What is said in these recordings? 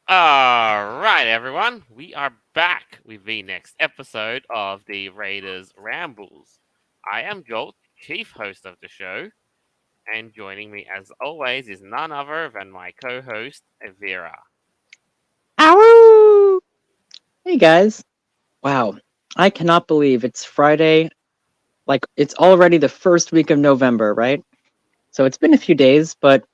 All right, everyone. We are back with the next episode of the Raiders Rambles. I am Joel, chief host of the show, and joining me as always is none other than my co-host, Vera. Ow! Hey guys. Wow. I cannot believe it's Friday. Like, it's already the first week of November, right? So it's been a few days, but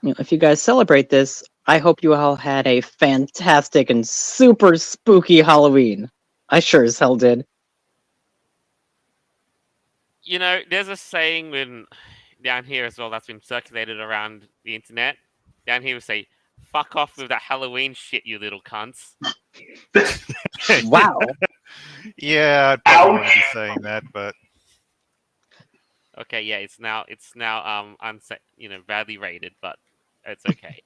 if you guys celebrate this, I hope you all had a fantastic and super spooky Halloween. I sure as hell did. There's a saying down here as well that's been circulated around the internet. Down here we say, "Fuck off with that Halloween shit, you little cunts." Wow. Yeah, I'd probably want to be Ouch. saying that, but Okay, yeah, it's now badly rated, but it's okay.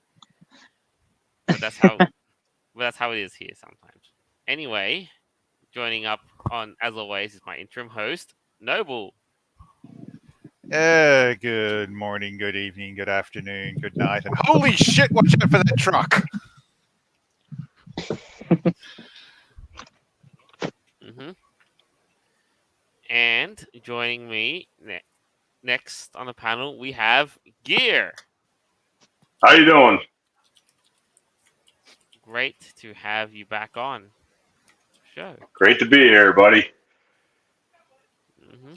But that's how it is here sometimes. Anyway, joining up on as always is my interim host, Noble. good morning, good evening, good afternoon, good night, and holy shit, watch out for that truck! hmm And joining me next on the panel, we have Gear. How you doing? Great to have you back on the show. Great to be here, buddy. hmm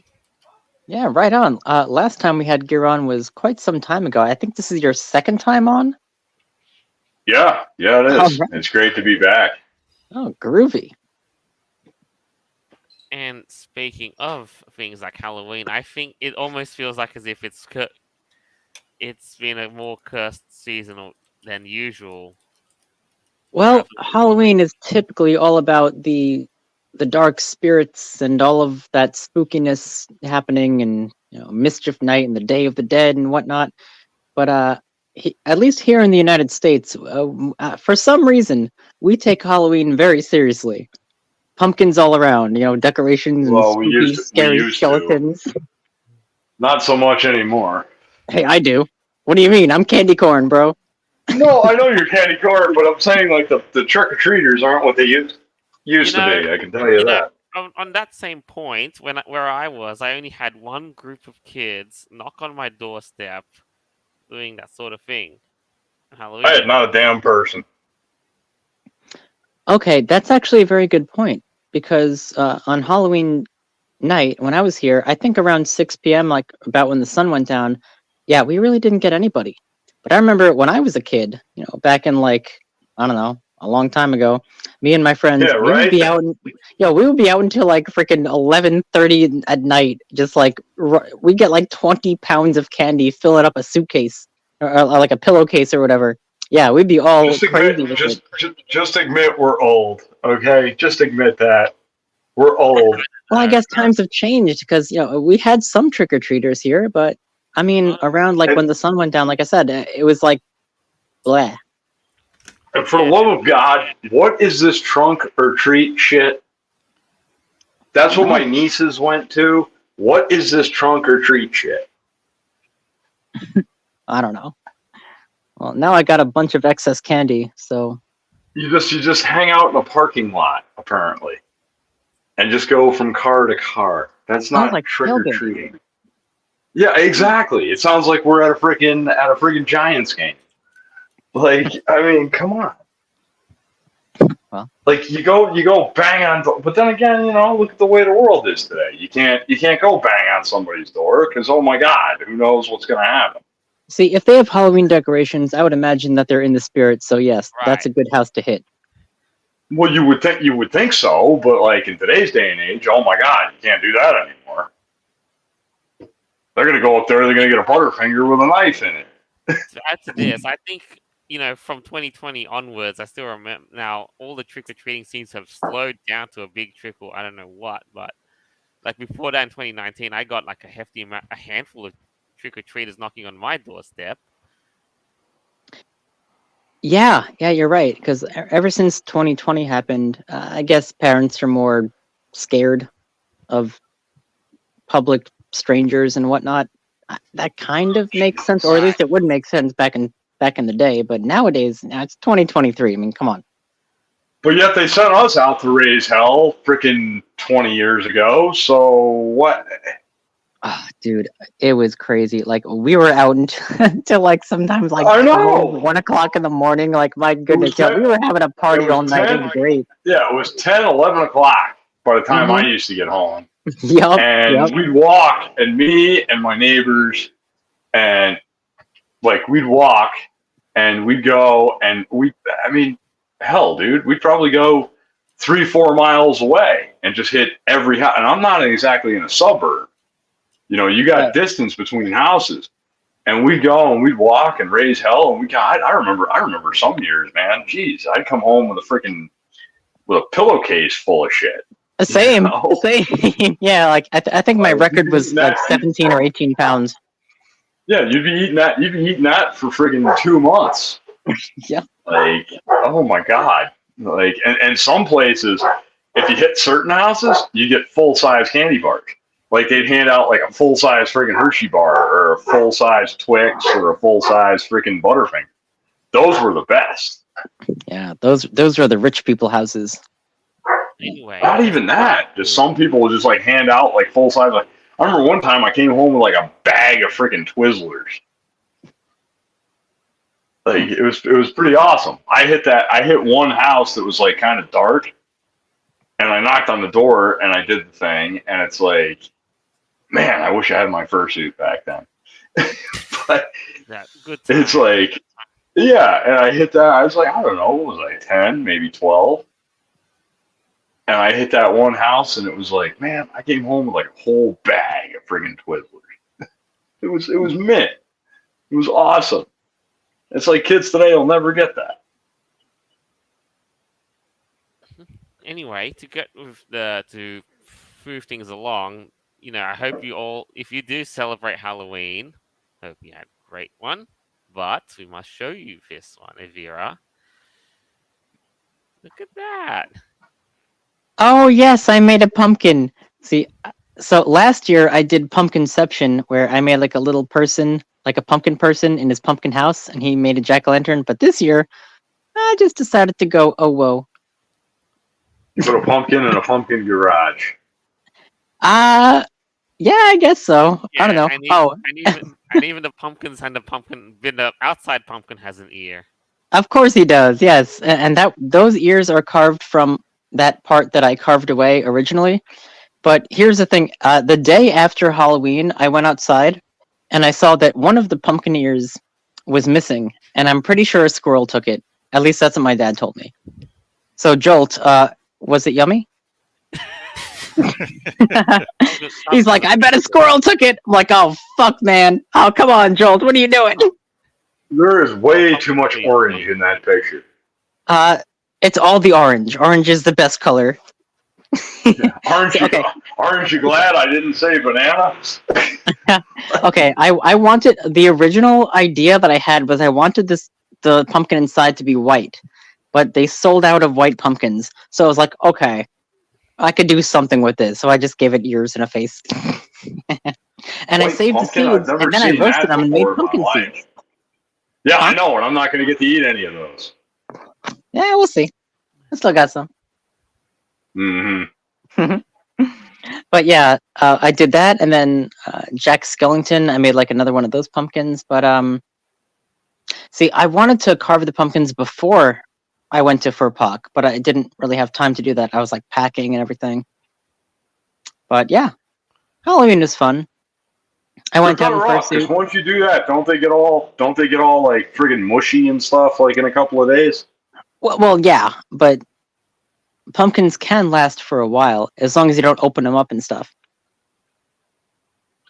Yeah, right on. Last time we had Gear on was quite some time ago. I think this is your second time on? Yeah, it All is. right. It's great to be back. Oh, groovy. And speaking of things like Halloween, I think it almost feels like as if it's been a more cursed season than usual. Well, Halloween is typically all about the dark spirits and all of that spookiness happening, and mischief night and the Day of the Dead and whatnot. But at least here in the United States, for some reason, we take Halloween very seriously. Pumpkins all around, decorations and Well, spooky, we scary used to. skeletons. Not so much anymore. Hey, I do. What do you mean? I'm candy corn, bro. No, I know you're candy corn, but I'm saying like the trick or treaters aren't what they used to be. I can tell you you know, that. on that same point, where I was, I only had one group of kids knock on my doorstep doing that sort of thing. I had Halloween. not a damn person. Okay, that's actually a very good point because on Halloween night when I was here, I think around 6 p.m., like about when the sun went down, yeah, we really didn't get anybody. But I remember when I was a kid, back in like, I don't know, a long time ago, me and my friends, Yeah, right. we would be out until like freaking 11:30 at night, just like we get like 20 pounds of candy, fill it up a suitcase or like a pillowcase or whatever. Yeah, we'd be all Just admit, crazy with it. just admit we're old. Okay, just admit that we're old. Well, I guess times have changed because we had some trick or treaters here, but I mean, around like And, when the sun went down, like I said, it was like, blah. and for the love of God, what is this trunk or treat shit? That's what No, my nieces went to. What is this trunk or treat shit? I don't know. Well, now I got a bunch of excess candy, so You just hang out in a parking lot apparently, and just go from car to car. That's sounds not like trick or tailgating. treating. Yeah, exactly. It sounds like we're at a friggin' Giants game. Like, I mean, come on. Well, Like you go bang on, but then again, look at the way the world is today. You can't go bang on somebody's door because oh my God, who knows what's gonna happen? see, if they have Halloween decorations, I would imagine that they're in the spirit. So yes, that's Right. a good house to hit. Well, you would think so, but like in today's day and age, oh my God, you can't do that anymore. They're gonna go up there, they're gonna get a butterfinger with a knife in it. To add to this, I think from 2020 onwards, I still remember now all the trick or treating scenes have slowed down to a big trickle. I don't know what, but like before that in 2019, I got like a handful of trick or treaters knocking on my doorstep. Yeah, you're right. Because ever since 2020 happened, I guess parents are more scared of public strangers and whatnot. That kind of makes sense, or at least it would make sense back in back in the day, but nowadays, now it's 2023. I mean, come on. But yet they sent us out to raise hell freaking 20 years ago. So what? Oh, dude, it was crazy. Like we were out until like sometimes like I 12, know. 1 o'clock in the morning. Like my goodness, yeah, 10 we were having a party it was all night. 10 It was great. Yeah, it was 10, 11 o'clock by the time I Mhm. used to get home. Yup. And we'd walk, and me and my neighbors, and like we'd walk, and we'd go, and I mean, hell, dude, we'd probably go 3-4 miles away and just hit every house. And I'm not exactly in a suburb. You know, you got Right. distance between houses. And we'd go and we'd walk and raise hell. And I remember some years, man. Jeez, I'd come home with a pillowcase full of shit. Same, You know? same. Yeah, like I think my record was like 17 or 18 pounds. Yeah, you'd be eating that. You'd be eating that for friggin' 2 months. Yeah. Like, oh my god. Like, and some places, if you hit certain houses, you get full size candy bars. Like they'd hand out like a full size friggin' Hershey bar, or a full size Twix, or a full size friggin' Butterfinger. Those were the best. Yeah, those are the rich people houses. Anyway, Not even that. Just some people would just like hand out like full size. Like I remember one time I came home with like a bag of freaking Twizzlers. Like it was pretty awesome. I hit one house that was like kind of dark, and I knocked on the door and I did the thing, and it's like, man, I wish I had my fursuit back then. But that good time. it's like, yeah, and I hit that. I was like, I don't know, what was I, 10, maybe 12? And I hit that one house, and it was like, man, I came home with like a whole bag of friggin' Twizzlers. It was mint. It was awesome. It's like kids today will never get that. Anyway, to get with to move things along, you know, I hope you all, if you do celebrate Halloween, hope you had a great one. But we must show you this one, Evira. Look at that. Oh yes, I made a pumpkin. See, so last year I did Pumpkinception, where I made like a little person, like a pumpkin person in his pumpkin house, and he made a jack-o'-lantern. But this year, I just decided to go, oh whoa. You put a pumpkin in a pumpkin garage. Yeah, I guess so. I don't know. And even the pumpkins and the outside pumpkin has an ear. Of course he does. Yes, and those ears are carved from that part that I carved away originally. But here's the thing: the day after Halloween, I went outside, and I saw that one of the pumpkin ears was missing, and I'm pretty sure a squirrel took it. At least that's what my dad told me. So Jolt, was it yummy? He's like, I bet a squirrel took it. I'm like, oh fuck, man! Oh come on, Jolt, what are you doing? There is way too much orange in that picture. It's all the orange. Orange is the best color. Aren't you glad I didn't say banana? Okay, I wanted, the original idea that I had was I wanted the pumpkin inside to be white, but they sold out of white pumpkins. So I was like, okay, I could do something with this. So I just gave it ears and a face. And I saved the seeds, and then I roasted them and made pumpkin seeds. Yeah, I know, and I'm not going to get to eat any of those. Yeah, we'll see. I still got some. Mm-hmm. But yeah, I did that, and then Jack Skellington, I made like another one of those pumpkins. But see, I wanted to carve the pumpkins before I went to Furpok, but I didn't really have time to do that. I was like packing and everything. But yeah, Halloween was fun. I went down first. Because once you do that, don't they get all like friggin' mushy and stuff like in a couple of days? Well, yeah, but pumpkins can last for a while as long as you don't open them up and stuff.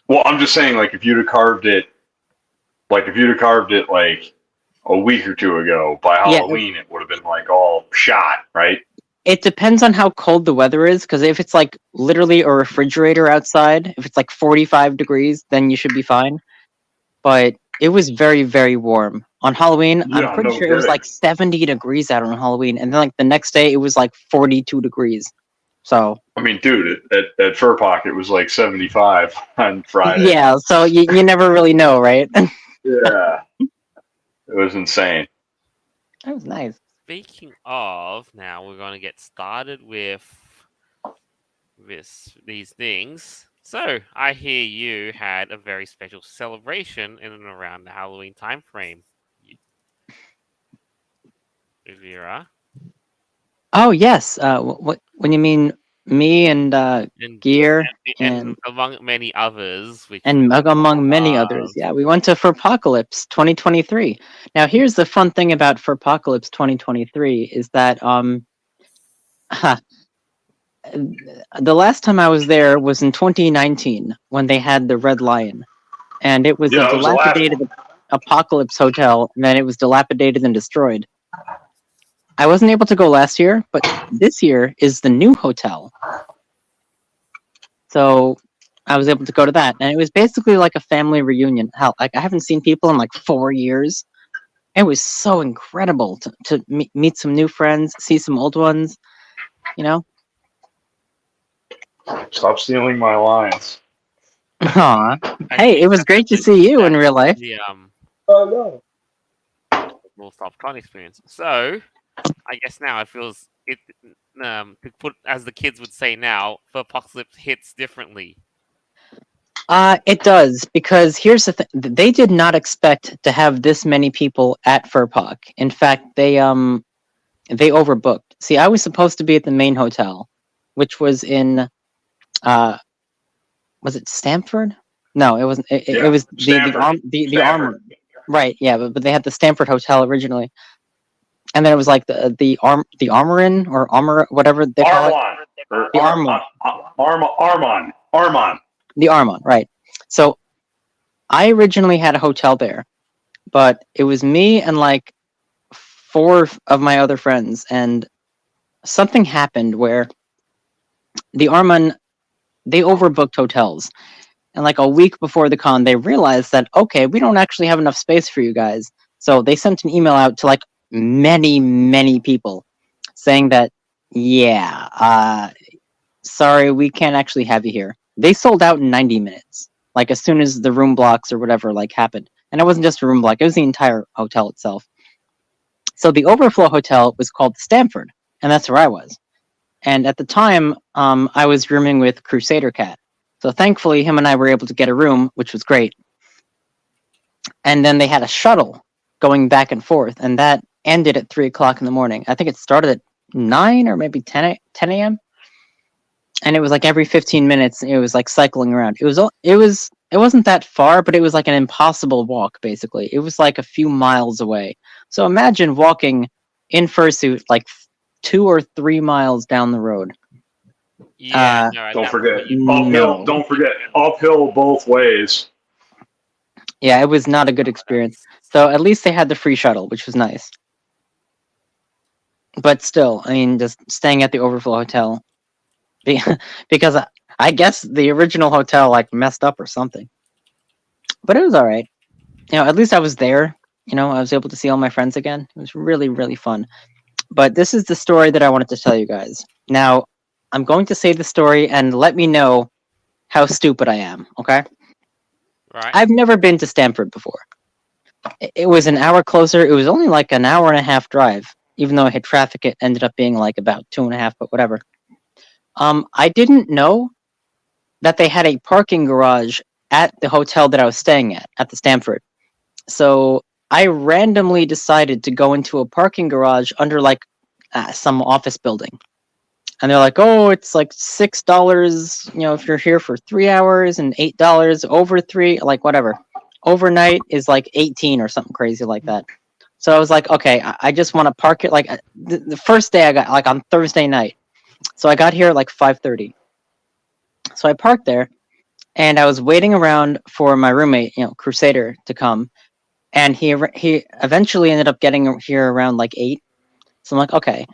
Well, I'm just saying, like if you'd have carved it like a week or two ago, by Halloween it would have been like all shot, right? It depends on how cold the weather is, because if it's like literally a refrigerator outside, if it's like 45 degrees, then you should be fine. But it was very, very warm. On Halloween, I'm pretty sure it was like 70 degrees out on Halloween, and then like the next day it was like 42 degrees. So I mean, dude, at Furpok it was like 75 on Friday. Yeah, so you never really know, right? Yeah. It was insane. That was nice. Speaking of, now we're going to get started with these things. So, I hear you had a very special celebration in and around the Halloween time frame. Vera. Oh yes. What when you mean me and And, Gear and among many others, which and among many others, yeah, we went to Furpocalypse 2023. Now, here's the fun thing about Furpocalypse 2023 is that the last time I was there was in 2019 when they had the Red Lion, and it was Yeah, a it was the last dilapidated Apocalypse hotel, and then it was dilapidated and destroyed. I wasn't able to go last year, but this year is the new hotel. So I was able to go to that, and it was basically like a family reunion. Hell, like I haven't seen people in like 4 years. It was so incredible to meet some new friends, see some old ones, you know? Stop stealing my lines. Aw. I Hey, think it was that's great to the- see you in that's real life. The Oh no. Full stop con experience. So, I guess now it feels it to put as the kids would say now, for Apocalypse hits differently. It does, because here's the thing. They did not expect to have this many people at Furpoc. In fact, they overbooked. See, I was supposed to be at the main hotel, which was in was it Stamford? No, it wasn't. It was the Armor. Right, yeah, but they had the Stamford Hotel originally. And then it was like the Armorin or Armor, whatever they call it. The Armon. Armon. The Armon, right. So I originally had a hotel there, but it was me and like 4 of my other friends, and something happened where the Armon, they overbooked hotels. And like a week before the con, they realized that, okay, we don't actually have enough space for you guys. So they sent an email out to like many, many people saying that, yeah, sorry, we can't actually have you here. They sold out in 90 minutes, like as soon as the room blocks or whatever like happened. And it wasn't just a room block, it was the entire hotel itself. So the overflow hotel was called Stamford, and that's where I was. And at the time, I was rooming with Crusader Cat. So thankfully, him and I were able to get a room, which was great. And then they had a shuttle going back and forth, and that ended at 3 o'clock in the morning. I think it started at 9 or maybe 10 a.m. And it was like every 15 minutes, it was like cycling around. It wasn't that far, but it was like an impossible walk, basically. It was like a few miles away. So imagine walking in fursuit like 2 or 3 miles down the road. Yeah, no, Don't forget No. Don't forget uphill both ways. Yeah, it was not a good experience. So at least they had the free shuttle, which was nice. But still, I mean, just staying at the Overflow Hotel, because I guess the original hotel like messed up or something. But it was all right. You know, at least I was there. You know, I was able to see all my friends again. It was really, really fun. But this is the story that I wanted to tell you guys. Now, I'm going to say the story and let me know how stupid I am, okay? Right. I've never been to Stamford before. It was an hour closer. It was only like an hour and a half drive. Even though I had traffic, it ended up being like about 2.5, but whatever. I didn't know that they had a parking garage at the hotel that I was staying at the Stamford. So I randomly decided to go into a parking garage under like some office building. And they're like, oh, it's like $6, you know, if you're here for 3 hours, and $8 over 3, like whatever. Overnight is like 18 or something crazy like that. So I was like, okay, I just want to park it. Like the first day I got like on Thursday night. So I got here at like 5:30. So I parked there, and I was waiting around for my roommate, you know, Crusader, to come. And he eventually ended up getting here around like 8. So I'm like, okay.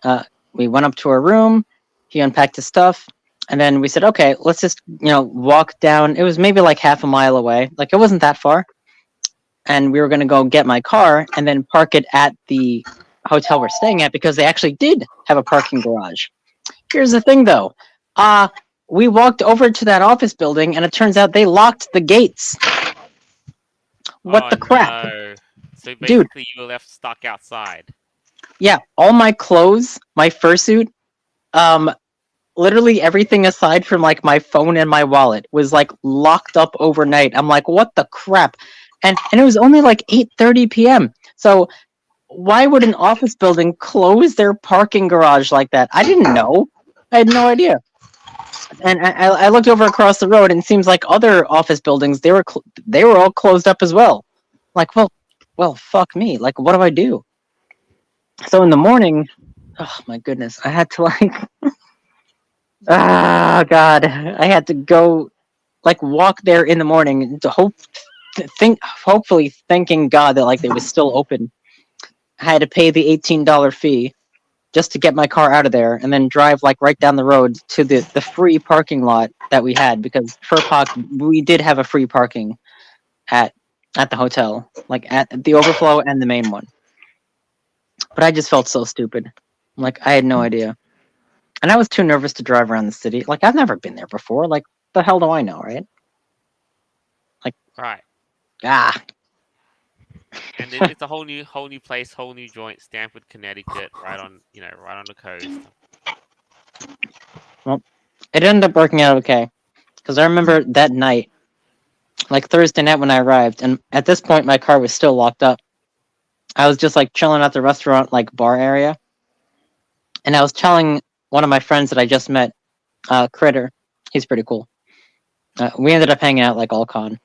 We went up to our room. He unpacked his stuff, and then we said, okay, let's just, you know, walk down. It was maybe like half a mile away. Like it wasn't that far. And we were going to go get my car and then park it at the hotel we're staying at, because they actually did have a parking garage. Here's the thing, though. We walked over to that office building, and it turns out they locked the gates. What the crap? No. So Dude. basically, you were left stuck outside. Yeah, all my clothes, my fursuit, literally everything aside from like my phone and my wallet was like locked up overnight. I'm like, what the crap? And it was only like 8:30 p.m. So why would an office building close their parking garage like that? I didn't know. I had no idea. And I looked over across the road, and it seems like other office buildings they were all closed up as well. Like, well, fuck me. Like, what do I do? So in the morning, oh my goodness, I had to like, ah, God, I had to go like walk there in the morning to hopefully thanking God that like they was still open. I had to pay the $18 fee just to get my car out of there, and then drive like right down the road to the free parking lot that we had, because FERPAC, we did have a free parking at the hotel, like at the overflow and the main one. But I just felt so stupid. Like, I had no idea. And I was too nervous to drive around the city. Like, I've never been there before. Like, the hell do I know, right? Right. Ah. And it's a whole new place, whole new joint, Stamford, Connecticut, right on the coast. Well, it ended up working out okay. Because I remember that night, like Thursday night when I arrived, and at this point my car was still locked up. I was just like chilling at the restaurant, like bar area. And I was telling one of my friends that I just met, Critter. He's pretty cool. We ended up hanging out like all con.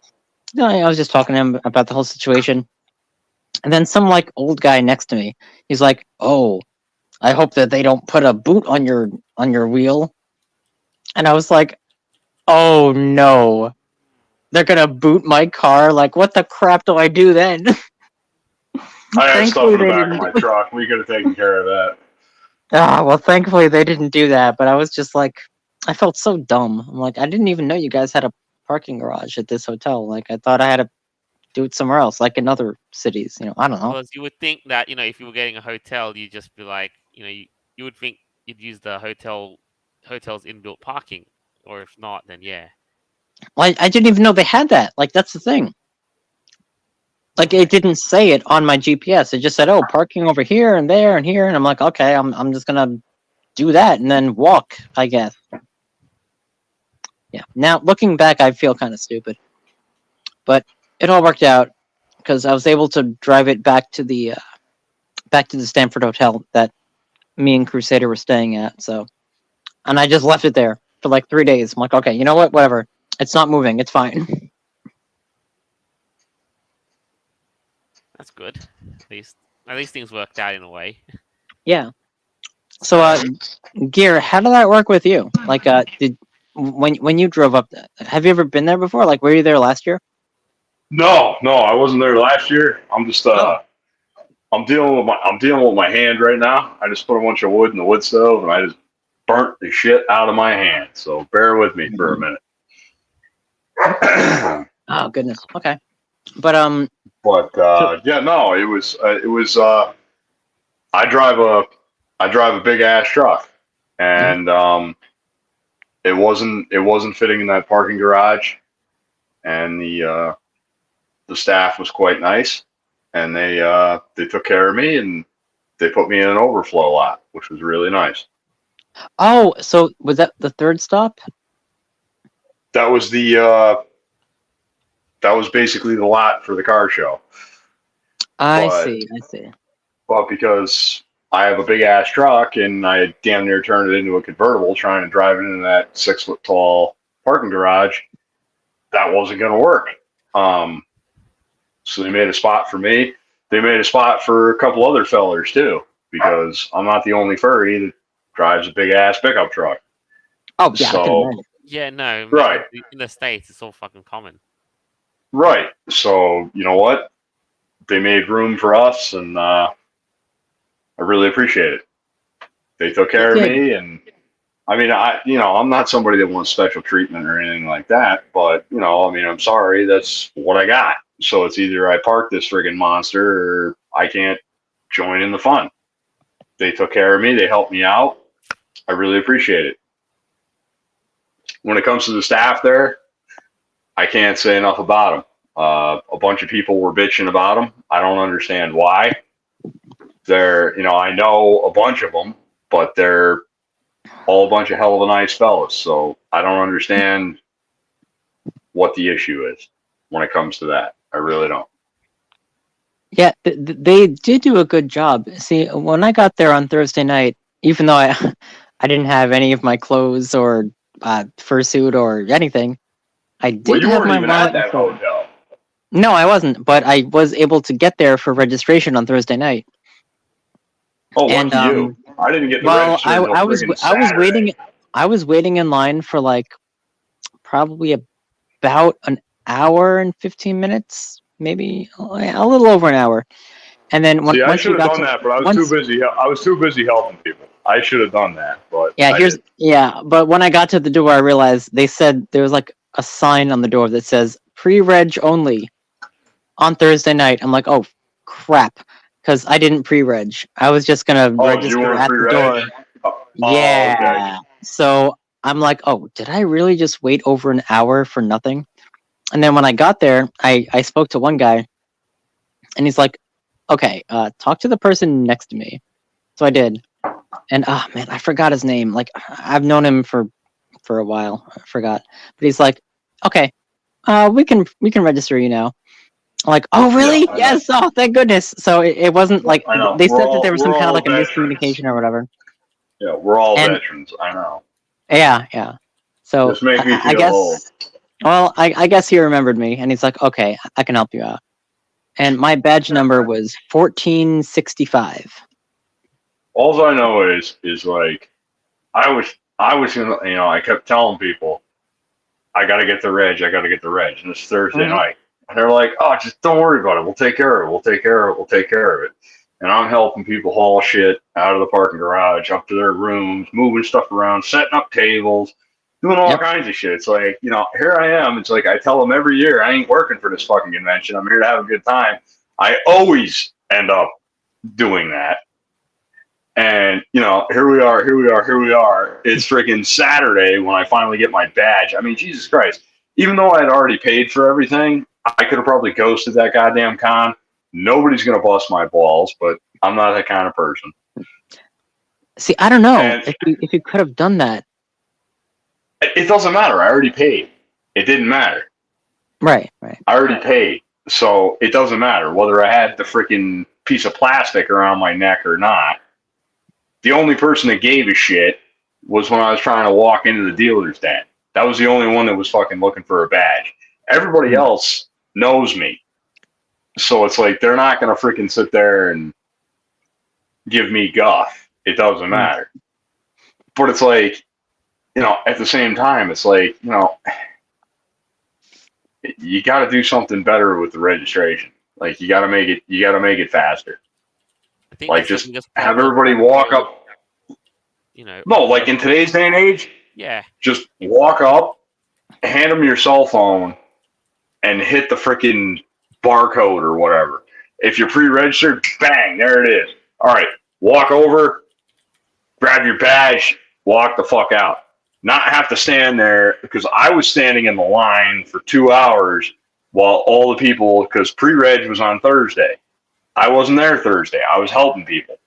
I was just talking to him about the whole situation. And then some like old guy next to me, he's like, "Oh, I hope that they don't put a boot on your wheel." And I was like, "Oh no, they're gonna boot my car? Like, what the crap do I do then?" I had stuff Thankfully, in the they back of didn't. my truck. We could have taken care of that. Ah, well, thankfully they didn't do that. But I was just like, I felt so dumb. I'm like, I didn't even know you guys had a parking garage at this hotel. Like, I thought I had to do it somewhere else, like in other cities. I don't know. Because you would think that if you were getting a hotel, you'd just be like, you would think you'd use the hotel's inbuilt parking, or if not, then yeah. Well, I didn't even know they had that. Like, that's the thing. Like, it didn't say it on my GPS. It just said, "Oh, parking over here and there and here," and I'm like, okay, I'm just gonna do that and then walk, I guess. Yeah. Now looking back, I feel kind of stupid, but it all worked out because I was able to drive it back to the Stanford hotel that me and Crusader were staying at. So, and I just left it there for like 3 days. I'm like, okay, you know what? Whatever. It's not moving. It's fine. That's good. At least things worked out in a way. Yeah. So, Gear, how did that work with you? Like, when you drove up, have you ever been there before? Like, were you there last year? No, I wasn't there last year. I'm just I'm dealing with my hand right now. I just put a bunch of wood in the wood stove and I just burnt the shit out of my hand. So bear with me for a minute. Oh goodness. Okay. But yeah, no, it was I drive a big ass truck, and it wasn't fitting in that parking garage, and the staff was quite nice, and they took care of me, and they put me in an overflow lot, which was really nice. Oh, so was that the third stop? That was basically the lot for the car show. I see. But because I have a big ass truck and I damn near turned it into a convertible trying to drive it into that 6 foot tall parking garage, that wasn't going to work. So they made a spot for me. They made a spot for a couple other fellers too, because I'm not the only furry that drives a big ass pickup truck. Oh yeah. So, yeah, no. Right. In the States, it's all fucking common. Right. So, you know what? They made room for us, and I really appreciate it. They took care of me, and I mean, I'm not somebody that wants special treatment or anything like that, but I'm sorry, that's what I got. So it's either I park this friggin' monster or I can't join in the fun. They took care of me. They helped me out. I really appreciate it. When it comes to the staff there, I can't say enough about them. A bunch of people were bitching about them. I don't understand why. I know a bunch of them, but they're all a bunch of hell of a nice fellas. So I don't understand what the issue is when it comes to that. I really don't. Yeah, they did do a good job. See, when I got there on Thursday night, even though I didn't have any of my clothes or fursuit or anything, I did Well, you have weren't my even wallet at and that phone. hotel. No, I wasn't, but I was able to get there for registration on Thursday night. Oh, And lucky you! I didn't get the well, register until friggin' Saturday. I was waiting in line for like probably about an hour and 15 minutes, maybe a little over an hour. And then See, I once we should have got done to that, but I was too busy. I was too busy helping people. I should have done that, but but when I got to the door, I realized they said there was like a sign on the door that says pre-reg only on Thursday night. I'm like, oh crap, because I didn't pre-reg. I was just gonna you register weren't at the pre-reg? door. Oh, Yeah. okay. So I'm like, oh, did I really just wait over an hour for nothing? And then when I got there, I spoke to one guy, and he's like, okay, talk to the person next to me. So I did. And man, I forgot his name. Like I've known him for a while. I forgot. But he's like, okay, we can register you now. I'm like, oh really? Yeah, Yes. Oh, thank goodness. So it wasn't like I know. they said that there was some We're kind of all like a veterans. miscommunication or whatever. Yeah, we're all And veterans. I know. yeah. So Just make me I feel old. guess. Well, I guess he remembered me, and he's like, okay, I can help you out. And my badge number was 1465. All I know is like I was gonna, I kept telling people I gotta get the reg, I gotta get the reg, and it's Thursday Mhm. night, and they're like, oh, just don't worry about it, we'll take care of it, we'll take care of it, we'll take care of it. And I'm helping people haul shit out of the parking garage up to their rooms, moving stuff around, setting up tables, doing all Yep. kinds of shit. It's like, here I am. It's like I tell them every year, I ain't working for this fucking convention. I'm here to have a good time. I always end up doing that. And, here we are. It's freaking Saturday when I finally get my badge. I mean, Jesus Christ. Even though I had already paid for everything, I could have probably ghosted that goddamn con. Nobody's going to bust my balls, but I'm not that kind of person. See, I don't know And if you could have done that. it doesn't matter. I already paid. It didn't matter. Right. I already paid. So it doesn't matter whether I had the freaking piece of plastic around my neck or not. The only person that gave a shit was when I was trying to walk into the dealer's den. That was the only one that was fucking looking for a badge. Everybody else knows me. So it's like they're not going to freaking sit there and give me guff. It doesn't matter. But it's like, at the same time, it's like, you got to do something better with the registration. Like you got to make it faster. I think Like just have everybody walk up. No, like in today's day and age, yeah, just walk up, hand them your cell phone, and hit the freaking barcode or whatever. If you're pre-registered, bang, there it is. All right, walk over, grab your badge, walk the fuck out. Not have to stand there, because I was standing in the line for 2 hours while all the people, because pre-reg was on Thursday. I wasn't there Thursday. I was helping people.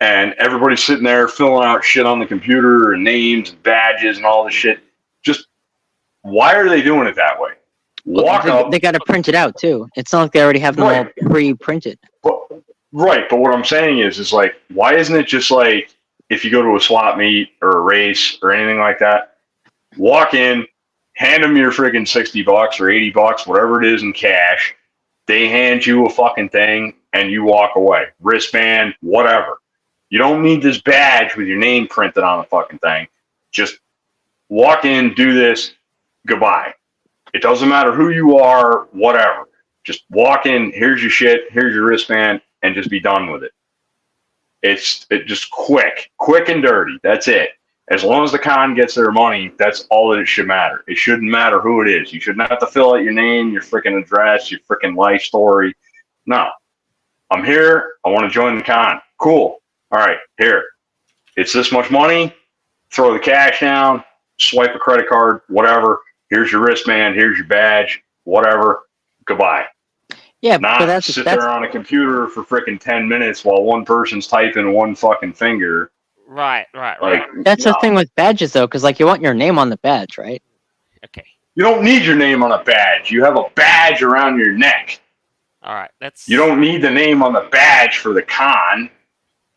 And everybody's sitting there filling out shit on the computer and names and badges and all this shit. Just, why are they doing it that way? Walk up. They got to print it out too. It's not like they already have them all pre-printed. Right, but what I'm saying is like, why isn't it just like, if you go to a swap meet or a race or anything like that, walk in, hand them your friggin' $60 or $80, whatever it is in cash. They hand you a fucking thing and you walk away. Wristband, whatever. You don't need this badge with your name printed on the fucking thing. Just walk in, do this, goodbye. It doesn't matter who you are, whatever. Just walk in, here's your shit, here's your wristband, and just be done with it. It's just quick and dirty. That's it. As long as the con gets their money, that's all that it should matter. It shouldn't matter who it is. You shouldn't have to fill out your name, your freaking address, your freaking life story. No. I'm here. I want to join the con. Cool. All right, here. It's this much money. Throw the cash down, swipe a credit card, whatever. Here's your wristband. Here's your badge. Whatever. Goodbye. Yeah, but Not sit there on a computer for freaking 10 minutes while one person's typing one fucking finger. Right. Like, that's the no. thing with badges though, because like you want your name on the badge, right? Okay. You don't need your name on a badge. You have a badge around your neck. All right. That's. You don't need the name on the badge for the con.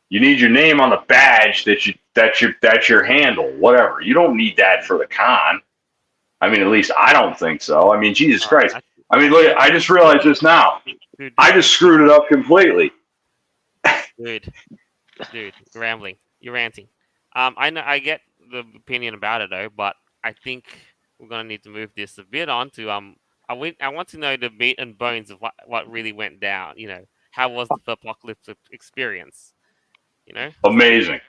You need your name on the badge that's your handle, whatever. You don't need that for the con. I mean, at least I don't think so. I mean, Jesus Christ. I mean, look, I just realized just now. Dude, I just screwed it up completely. Dude, you're rambling. You're ranting. I know. I get the opinion about it though, but I think we're gonna need to move this a bit on to I want to know the meat and bones of what really went down. You know, how was the apocalypse experience? You know, Amazing.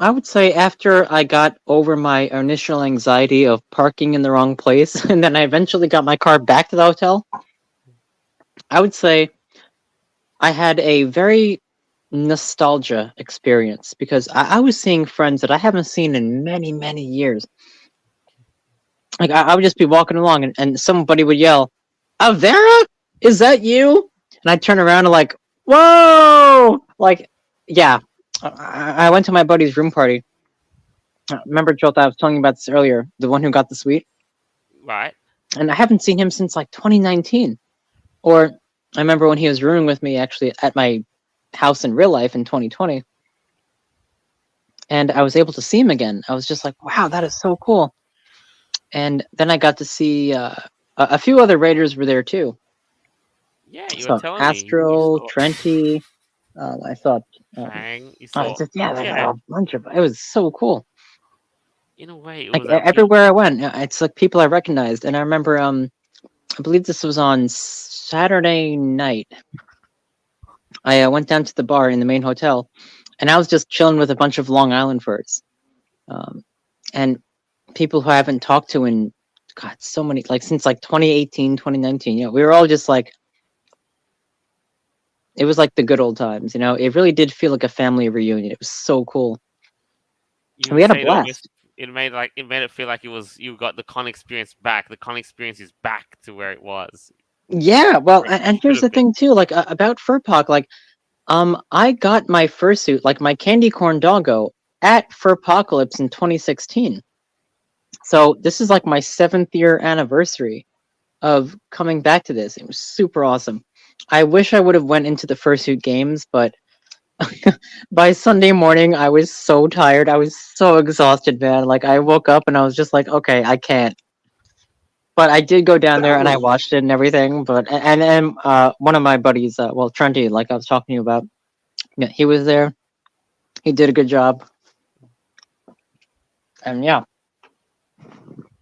I would say after I got over my initial anxiety of parking in the wrong place, and then I eventually got my car back to the hotel, I would say I had a very nostalgia experience because I was seeing friends that I haven't seen in many, many years. Like I would just be walking along and somebody would yell, "Avera, is that you?" And I'd turn around and like, "Whoa!" Like, yeah. I went to my buddy's room party. Remember, Jota, I was telling you about this earlier, the one who got the suite? Right. And I haven't seen him since like 2019. Or I remember when he was rooming with me actually at my house in real life in 2020. And I was able to see him again. I was just like, wow, that is so cool. And then I got to see a few other Raiders were there too. Yeah, you were telling Astro, me. Trenty. I thought. Fang, you saw. A bunch of. It was so cool. In a way, it Like was everywhere I went, it's like people I recognized. And I remember, I believe this was on Saturday night. I went down to the bar in the main hotel, and I was just chilling with a bunch of Long Island birds, and people who I haven't talked to in God so many like since like 2018, 2019. We were all just like. It was like the good old times, It really did feel like a family reunion. It was so cool. We had a blast. It made it feel like you got the con experience back. The con experience is back to where it was. Yeah, well, and here's the thing too, like about Furpok, like, I got my fursuit, like my candy corn doggo, at Furpocalypse in 2016. So this is like my 7th year anniversary of coming back to this. It was super awesome. I wish I would have went into the fursuit games, but by Sunday morning I was so tired. I was so exhausted, man. Like I woke up and I was just like, okay, I can't. But I did go down there and I watched it and everything. But and then one of my buddies, Trenty, like I was talking to you about, yeah, he was there. He did a good job. And yeah.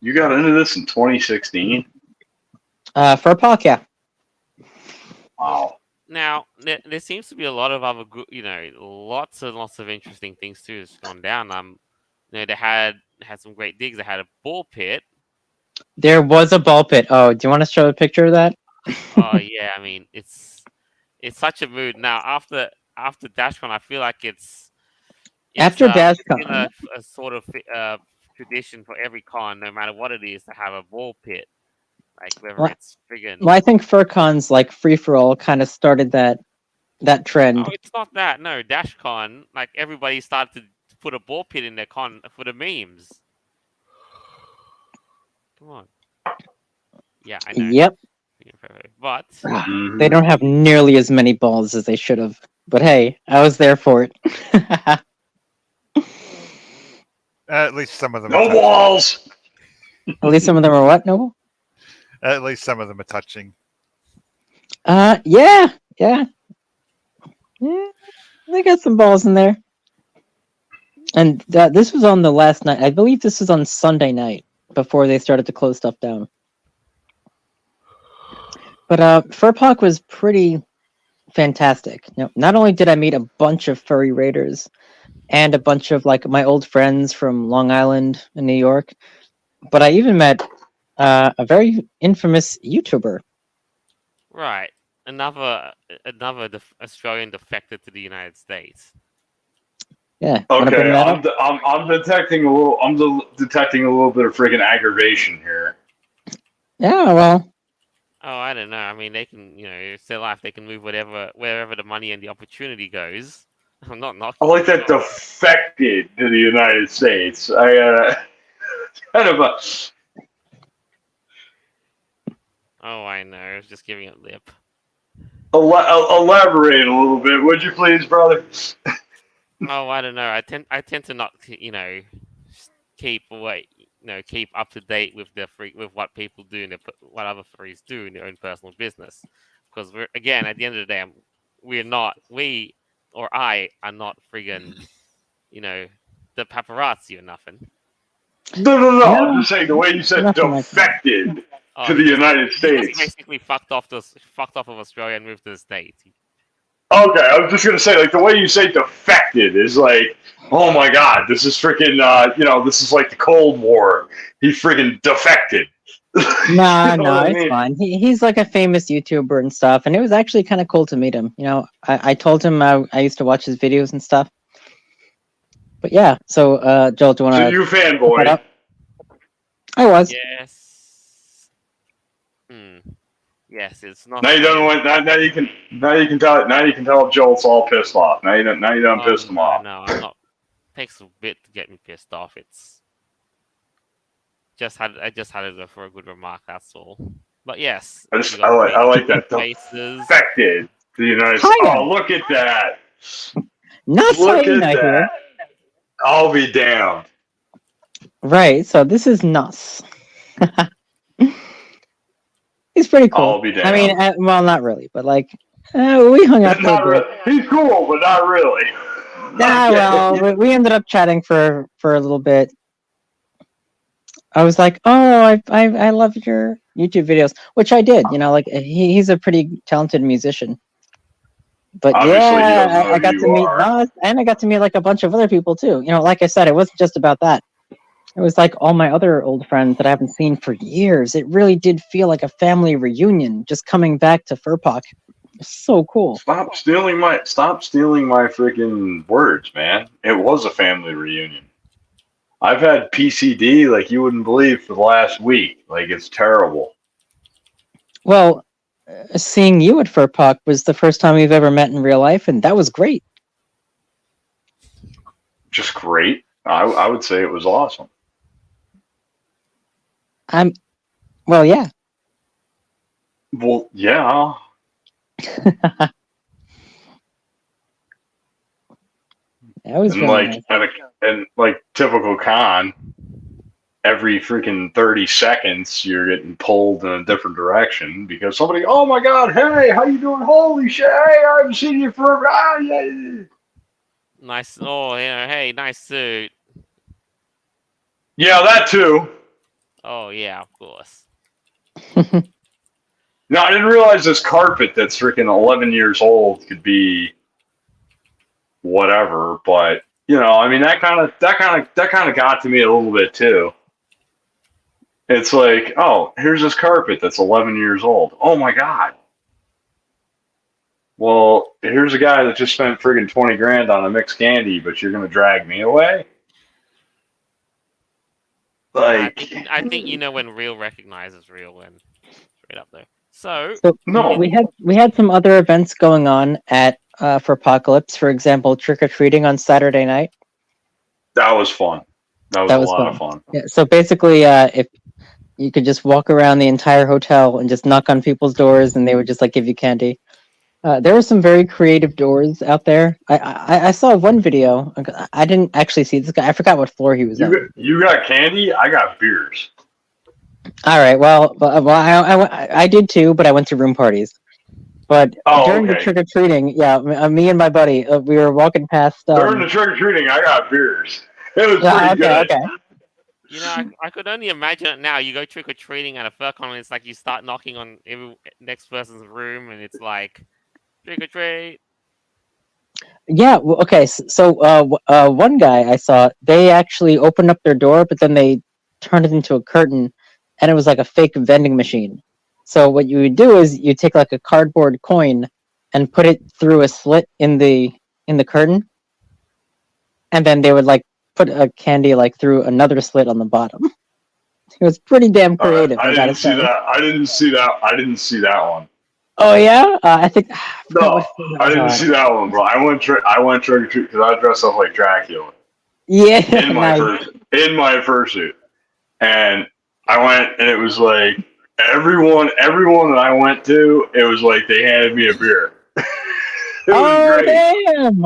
You got into this in 2016? Furpok, yeah. Wow. Now there seems to be a lot of other good, lots and lots of interesting things too that's gone down. They had some great digs. They had a ball pit. There was a ball pit. Oh, do you want to show a picture of that? Oh yeah, I mean it's such a mood. Now after DashCon, I feel like it's after DashCon, a sort of tradition for every con, no matter what it is, to have a ball pit. Like whether it's friggin'. Well, I think FurCon's like free for all kind of started that trend. No, it's not that. No, DashCon, like everybody started to put a ball pit in their con for the memes. Come on. Yeah, I know. Yep. But they don't have nearly as many balls as they should have. But hey, I was there for it. At least some of them. No balls. At least some of them are what, Noble? At least some of them are touching. Yeah. They got some balls in there. And this was on the last night. I believe this was on Sunday night before they started to close stuff down. But Furpok was pretty fantastic. Not only did I meet a bunch of furry raiders and a bunch of like my old friends from Long Island and New York, but I even met a very infamous YouTuber. Right, another Australian defected to the United States. Yeah. Wanna Okay, bring that up? I'm detecting a little. Detecting a little bit of friggin' aggravation here. Yeah. Well. Oh, I don't know. I mean, they can, it's their life. They can move wherever the money and the opportunity goes. I'm not I knocking like it. that defected to the United States. I kind of a. Oh, I know. Just giving it lip. Elaborate a little bit, would you please, brother? Oh, I don't know. I tend to not, keep away, keep up to date with with what people do and what other freaks do in their own personal business. Because we're again at the end of the day, we or I are not friggin', you know, the paparazzi or nothing. No. I'm No. just saying the way you said Nothing like that. defected Oh, to the United he just States. basically fucked off of Australia and moved to the States. Okay, I was just gonna say, like the way you say defected is like, oh my god, this is freaking, this is like the Cold War. He freaking defected. No, You know no, what I it's mean? fine. He's like a famous YouTuber and stuff, and it was actually kind of cool to meet him. I told him I used to watch his videos and stuff. But yeah, so Joel, do you So want to you put that fanboy. up? I was. Yes. Yes, it's not. Now you don't want. Now you can. Now you can tell Joel's all pissed off. Now you done Oh pissed him off. no, I'm not. Takes a bit to get me pissed off. I just had it for a good remark. That's all. But yes, I we got like that faces. defected to the United States. Hiya. Oh, look at that! Not Look at Saina here. that! I'll be damned. Right, so this is Nuss. He's pretty cool. I'll be damned. I mean, well, not really, but like, we hung out for a Not bit. really. He's cool, but not really. Nah, Okay. well, we ended up chatting for a little bit. I was like, oh, I love your YouTube videos, which I did. Like he's a pretty talented musician. But Obviously, he yeah, doesn't know I who got you to meet are. Nas, and I got to meet like a bunch of other people too. Like I said, it wasn't just about that. It was like all my other old friends that I haven't seen for years. It really did feel like a family reunion, just coming back to Furpok. So cool. Stop stealing my freaking words, man. It was a family reunion. I've had PCD like you wouldn't believe for the last week. Like it's terrible. Well, seeing you at Furpok was the first time we've ever met in real life, and that was great. Just great. I would say it was awesome. Well, yeah. Well, yeah. That was And really like nice. and like typical con, every freaking 30 seconds you're getting pulled in a different direction because somebody, oh my god, hey, how you doing? Holy shit, hey, I haven't seen you forever. Ah, yeah. Nice. Oh, yeah. Hey, nice suit. Yeah, that too. Oh yeah, of course. No, I didn't realize this carpet that's freaking 11 years old could be whatever, but I mean that kind of got to me a little bit too. It's like, oh, here's this carpet that's 11 years old. Oh my god. Well, here's a guy that just spent friggin' 20 grand on a mixed candy, but you're gonna drag me away? Like, I think when real recognizes real and straight up there. So no. we had some other events going on at for Apocalypse. For example, trick or treating on Saturday night. That was fun. That was a lot of fun. Yeah, so basically, if you could just walk around the entire hotel and just knock on people's doors, and they would just like give you candy. There were some very creative doors out there. I saw one video. I didn't actually see this guy. I forgot what floor he was on. You got candy? I got beers. All right. Well, I did too, but I went to room parties. But during the trick or treating, yeah, me and my buddy, we were walking past. During the trick or treating, I got beers. It was pretty good. Okay. I could only imagine it now. You go trick or treating at a FurCon, and it's like you start knocking on every next person's room, and it's like trick or treat. Yeah. Well, okay. So, one guy I saw, they actually opened up their door, but then they turned it into a curtain, and it was like a fake vending machine. So what you would do is you take like a cardboard coin and put it through a slit in the curtain, and then they would like put a candy like through another slit on the bottom. It was pretty damn creative. I I gotta didn't see say. that. I didn't see that one. Oh yeah, I think I forgot No, what flavor I it didn't was see on. that one, bro. I went trick or treat because I dressed up like Dracula Yeah, in my nice. fursuit, and I went, and it was like everyone that I went to, it was like they handed me a beer. It was Oh great. damn!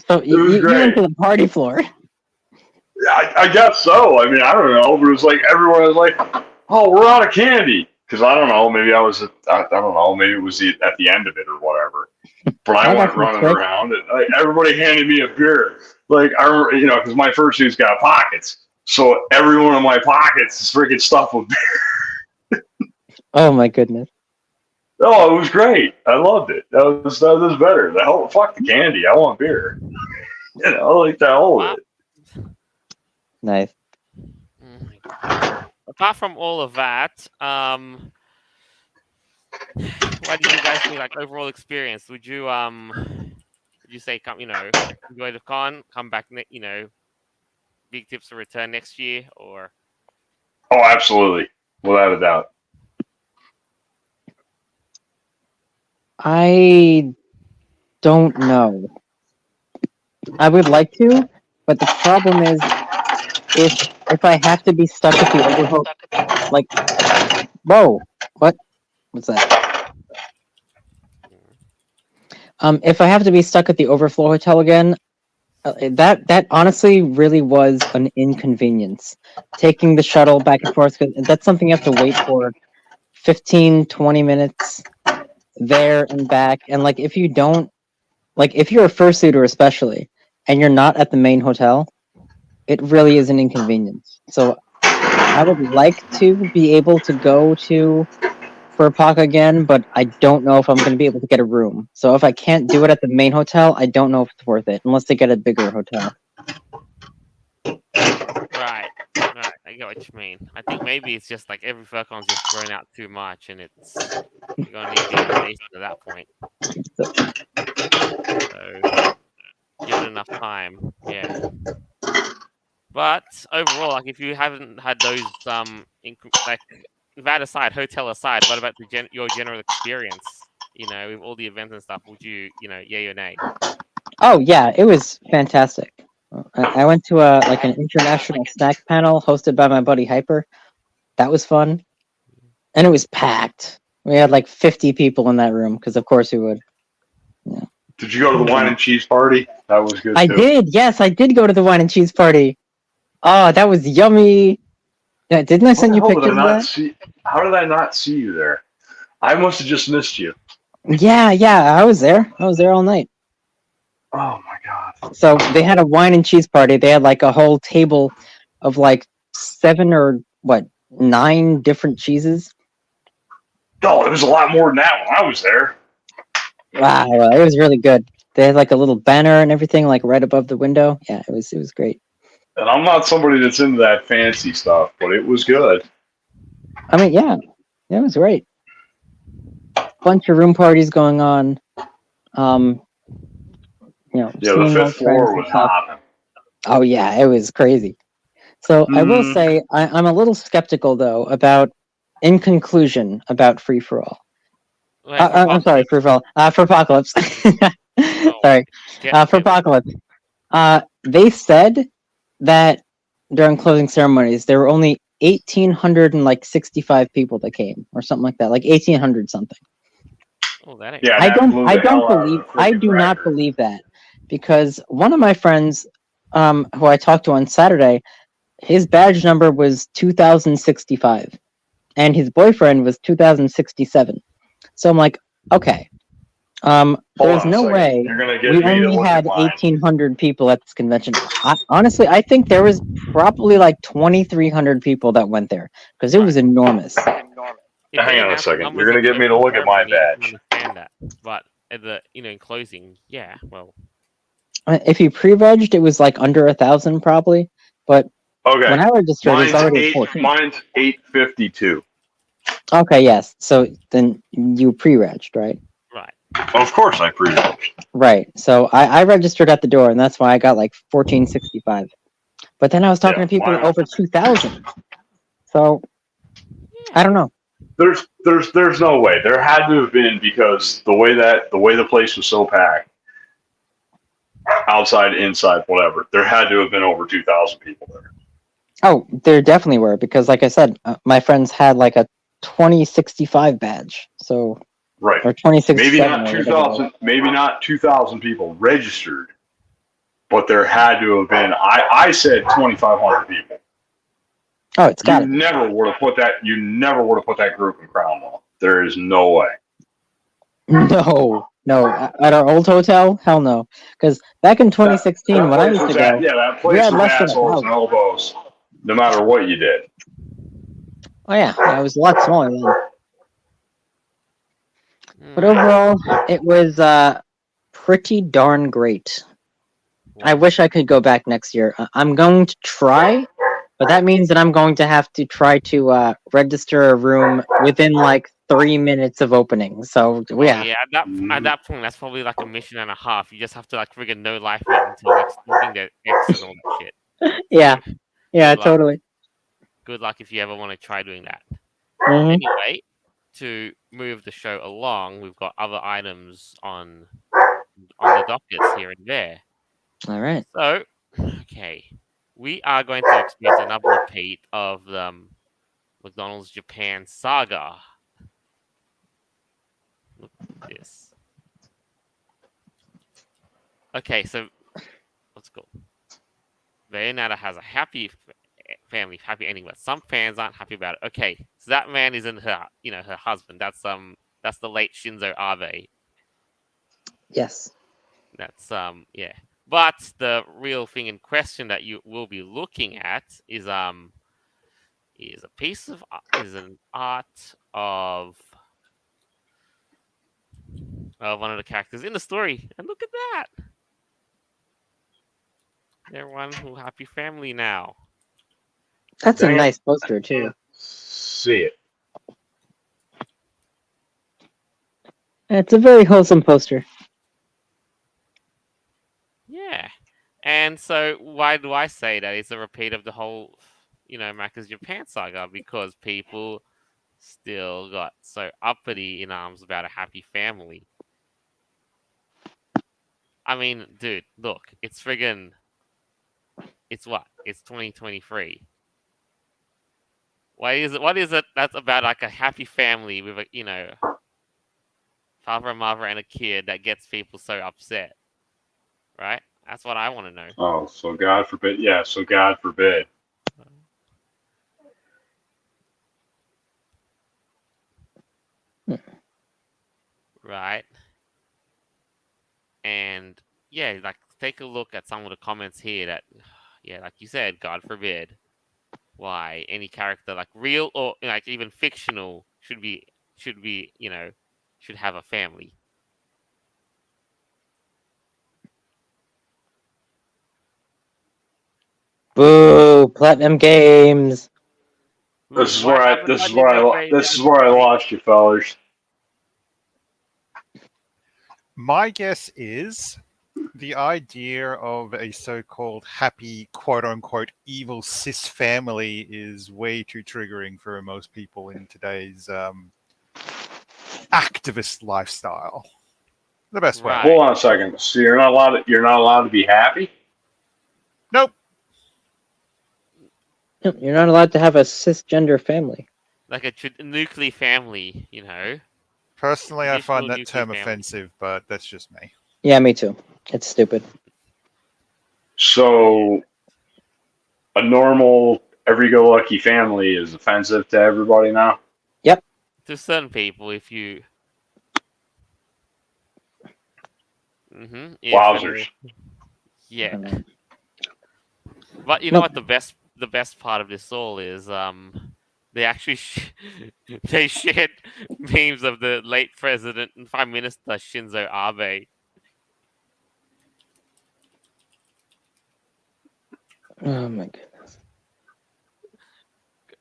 So It was you went great. to the party floor. I guess so. I mean, I don't know, but it was like everyone was like, "Oh, we're out of candy." Because I don't know, maybe I was, I don't know, maybe it was at the end of it or whatever. But I I got went some running trick. around, and like, everybody handed me a beer. Like I remember, because my fursuit's got pockets, so every one of my pockets is freaking stuffed with beer. Oh my goodness. Oh, it was great. I loved it. That was better. The hell, fuck the candy. I want beer. Like the hell with it. Nice. Oh my God. Apart from all of that, what do you guys think? Like overall experience? Would you say enjoy the con, come back, big tips to return next year, or Oh, absolutely, without a doubt. I don't know. I would like to, but the problem is if I have to be stuck at the overflow, like, whoa, what's that? If I have to be stuck at the overflow hotel again, that honestly really was an inconvenience. Taking the shuttle back and forth, 'cause that's something you have to wait for 15, 20 minutes there and back. And like if you don't, like if you're a fursuiter especially, and you're not at the main hotel, it really is an inconvenience. So I would like to be able to go to Furpak again, but I don't know if I'm going to be able to get a room. So if I can't do it at the main hotel, I don't know if it's worth it, unless they get a bigger hotel. right? Right, I get what you mean. I think maybe it's just like every Furcon's just grown out too much, and you're gonna need bigger space at that point. So give it enough time, yeah. But overall, like if you haven't had those like that aside, hotel aside, what about your general experience? With all the events and stuff, would you yay or nay? Oh yeah, it was fantastic. I went to an international snack panel hosted by my buddy Hyper. That was fun, and it was packed. We had like 50 people in that room because of course we would. Yeah. Did you go to the wine and cheese party? That was good too. I did. Yes, I did go to the wine and cheese party. Oh, that was yummy. Yeah, didn't I send you pictures of that? How did I not see you there? I must have just missed you. Yeah, I was there. I was there all night. Oh my god. So they had a wine and cheese party. They had like a whole table of like 7 or 9 different cheeses. Oh, it was a lot more than that when I was there. Wow, it was really good. They had like a little banner and everything like right above the window. Yeah, it was great. And I'm not somebody that's into that fancy stuff, but it was good. I mean, yeah, it was great. Bunch of room parties going on. Yeah, the fifth floor was hopping. Oh yeah, it was crazy. So I will say I'm a little skeptical though about, in conclusion, about Free for All. I'm sorry, Free for All. For Apocalypse. Sorry, for Apocalypse. They said that during closing ceremonies there were only 1,865 people that came, or something like that, like 1,800 something. Oh, that ain't. Yeah, I do not believe that, because one of my friends, who I talked to on Saturday, his badge number was 2065, and his boyfriend was 2067. So I'm like, okay, there's no way we only had 1,800 people at this convention. Honestly, I think there was probably like 2,300 people that went there because it was enormous. Hang on a second. You're gonna get me to look at my badge. Understand that, but in closing, yeah. Well, if you pre-regged, it was like under 1,000 probably, but okay. When I registered, it was already 14. Mine's 852. Okay, yes. So then you pre-regged, right? Right. Of course, I pre-registered. Right. So I registered at the door, and that's why I got like 1465. But then I was talking Yeah, to people mine- over 2000. So I don't know. There's no way. There had to have been, because the way the place was so packed, outside, inside, whatever. There had to have been over 2,000 people there. Oh, there definitely were, because like I said, my friends had like a 2065 badge. So Right. or 2067. Maybe not or whatever it was. 2,000. Maybe not 2,000 people registered, but there had to have been. I said 2,500 people. Oh, it's got You it. never would have put that. You never would have put that group in Crownwall. There is no way. No. At our old hotel, hell no. Because back in 2016, That when I place used to was go, yeah, that we place had was less than assholes and 1,000. elbows, no matter what you did. Oh yeah, it was a lot smaller then. But Mm. overall, it was pretty darn great. I Wow. wish I could go back next year. I'm going to try, but that means that I'm going to have to try to register a room within like 3 minutes of opening. So Oh yeah, yeah, at that point, that's probably like a mission and a half. You just have to like friggin' no life it until like stalking their ex and all that shit. yeah, So, yeah, good luck. totally. Good luck if you ever want to try doing that. Hmm. Anyway, to move the show along, we've got other items on the dockets here and there. All right. So, okay, we are going to experience another repeat of the McDonald's Japan saga. Look at this. Okay, so let's go. Bayonetta has a happy family, happy ending, but some fans aren't happy about it. Okay, so that man isn't her, her husband. That's the late Shinzo Abe. Yes. That's yeah. But the real thing in question that you will be looking at is a piece of is an art of one of the characters in the story, and look at that. They're one whole happy family now. That's a Dang it. nice poster too. See it. It's a very wholesome poster. Yeah. And so why do I say that it's a repeat of the whole, Macca's Japan saga? Because people still got so uppity in arms about a happy family. I mean, dude, look, it's friggin', it's what? It's 2023. What is it that's about like a happy family with a, father and mother and a kid that gets people so upset? Right? That's what I want to know. Oh, so God forbid. Yeah, so God forbid. Right? And yeah, like take a look at some of the comments here that, yeah, like you said, God forbid, why any character like real or like even fictional should be should have a family. Boo! Platinum Games. This is What where I. happened? This I is didn't where know I. they This had is a where I story. lost you, fellas. My guess is the idea of a so-called happy, quote-unquote, evil cis family is way too triggering for most people in today's activist lifestyle. The best way. Right. Hold on a second. So you're not allowed. You're not allowed to be happy. Nope. You're not allowed to have a cisgender family. Like a nuclear family, Personally, I traditional find that nuclear term family. offensive, but that's just me. Yeah, me too. It's stupid. So a normal, every-go-lucky family is offensive to everybody now. To certain people, if you. Wowzers. Yeah. know. But you know what the best part of this all is they actually they shared memes of the late president and prime minister Shinzo Abe. Oh my goodness.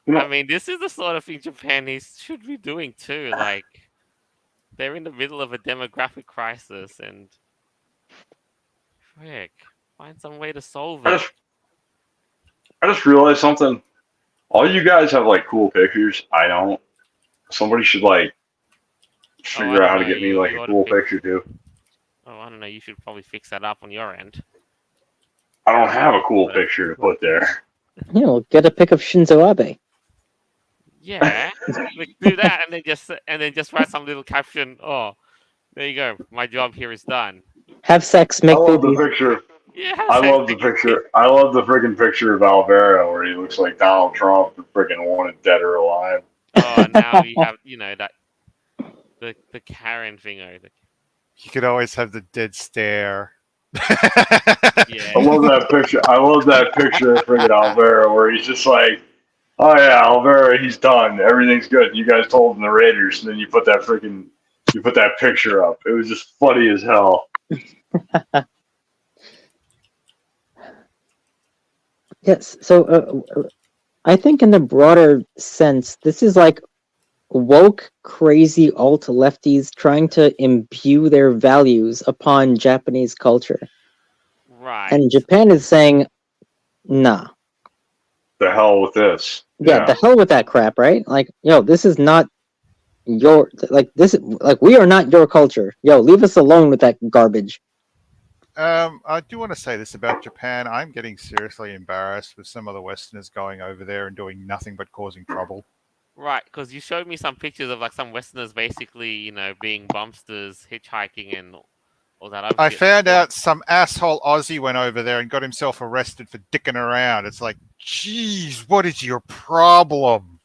I mean, this is the sort of thing Japan should be doing too. Like, They're in the middle of a demographic crisis, and frick, find some way to solve I it. just I just realized something. All you guys have like cool pictures. I don't. Somebody should like Oh, I figure out don't how know. to get me like You a ought to cool fix. picture too. Oh, I don't know. You should probably fix that up on your end. I don't have a cool But picture to put there. You know, get a pic of Shinzo Abe. yeah, like, do that, and then just write some little caption. Oh, there you go. My job here is done. Have sex, I make love the babies. picture. Yeah, I so love the picture. I love the freaking picture of Alvaro where he looks like Donald Trump, the freaking wanted dead or alive. oh, now we have that the Karen thing over. You could always have the dead stare. Yeah, I love that picture. I love that picture of freaking Alvaro where he's just like, "Oh yeah, Alvaro, he's done. Everything's good." You guys told him the Raiders, and then you put that picture up. It was just funny as hell. Yes. So I think in the broader sense, this is like woke, crazy alt lefties trying to imbue their values upon Japanese culture. right. And Japan is saying, nah. The hell with this. Yeah, Yeah. the hell with that crap, right? Like, yo, this is not your we are not your culture. Yo, leave us alone with that garbage. I do want to say this about Japan. I'm getting seriously embarrassed with some of the Westerners going over there and doing nothing but causing trouble. Right, because you showed me some pictures of like some Westerners basically, being bumpsters, hitchhiking, and all that other I shit. found out some asshole Aussie went over there and got himself arrested for dicking around. It's like, geez, what is your problem?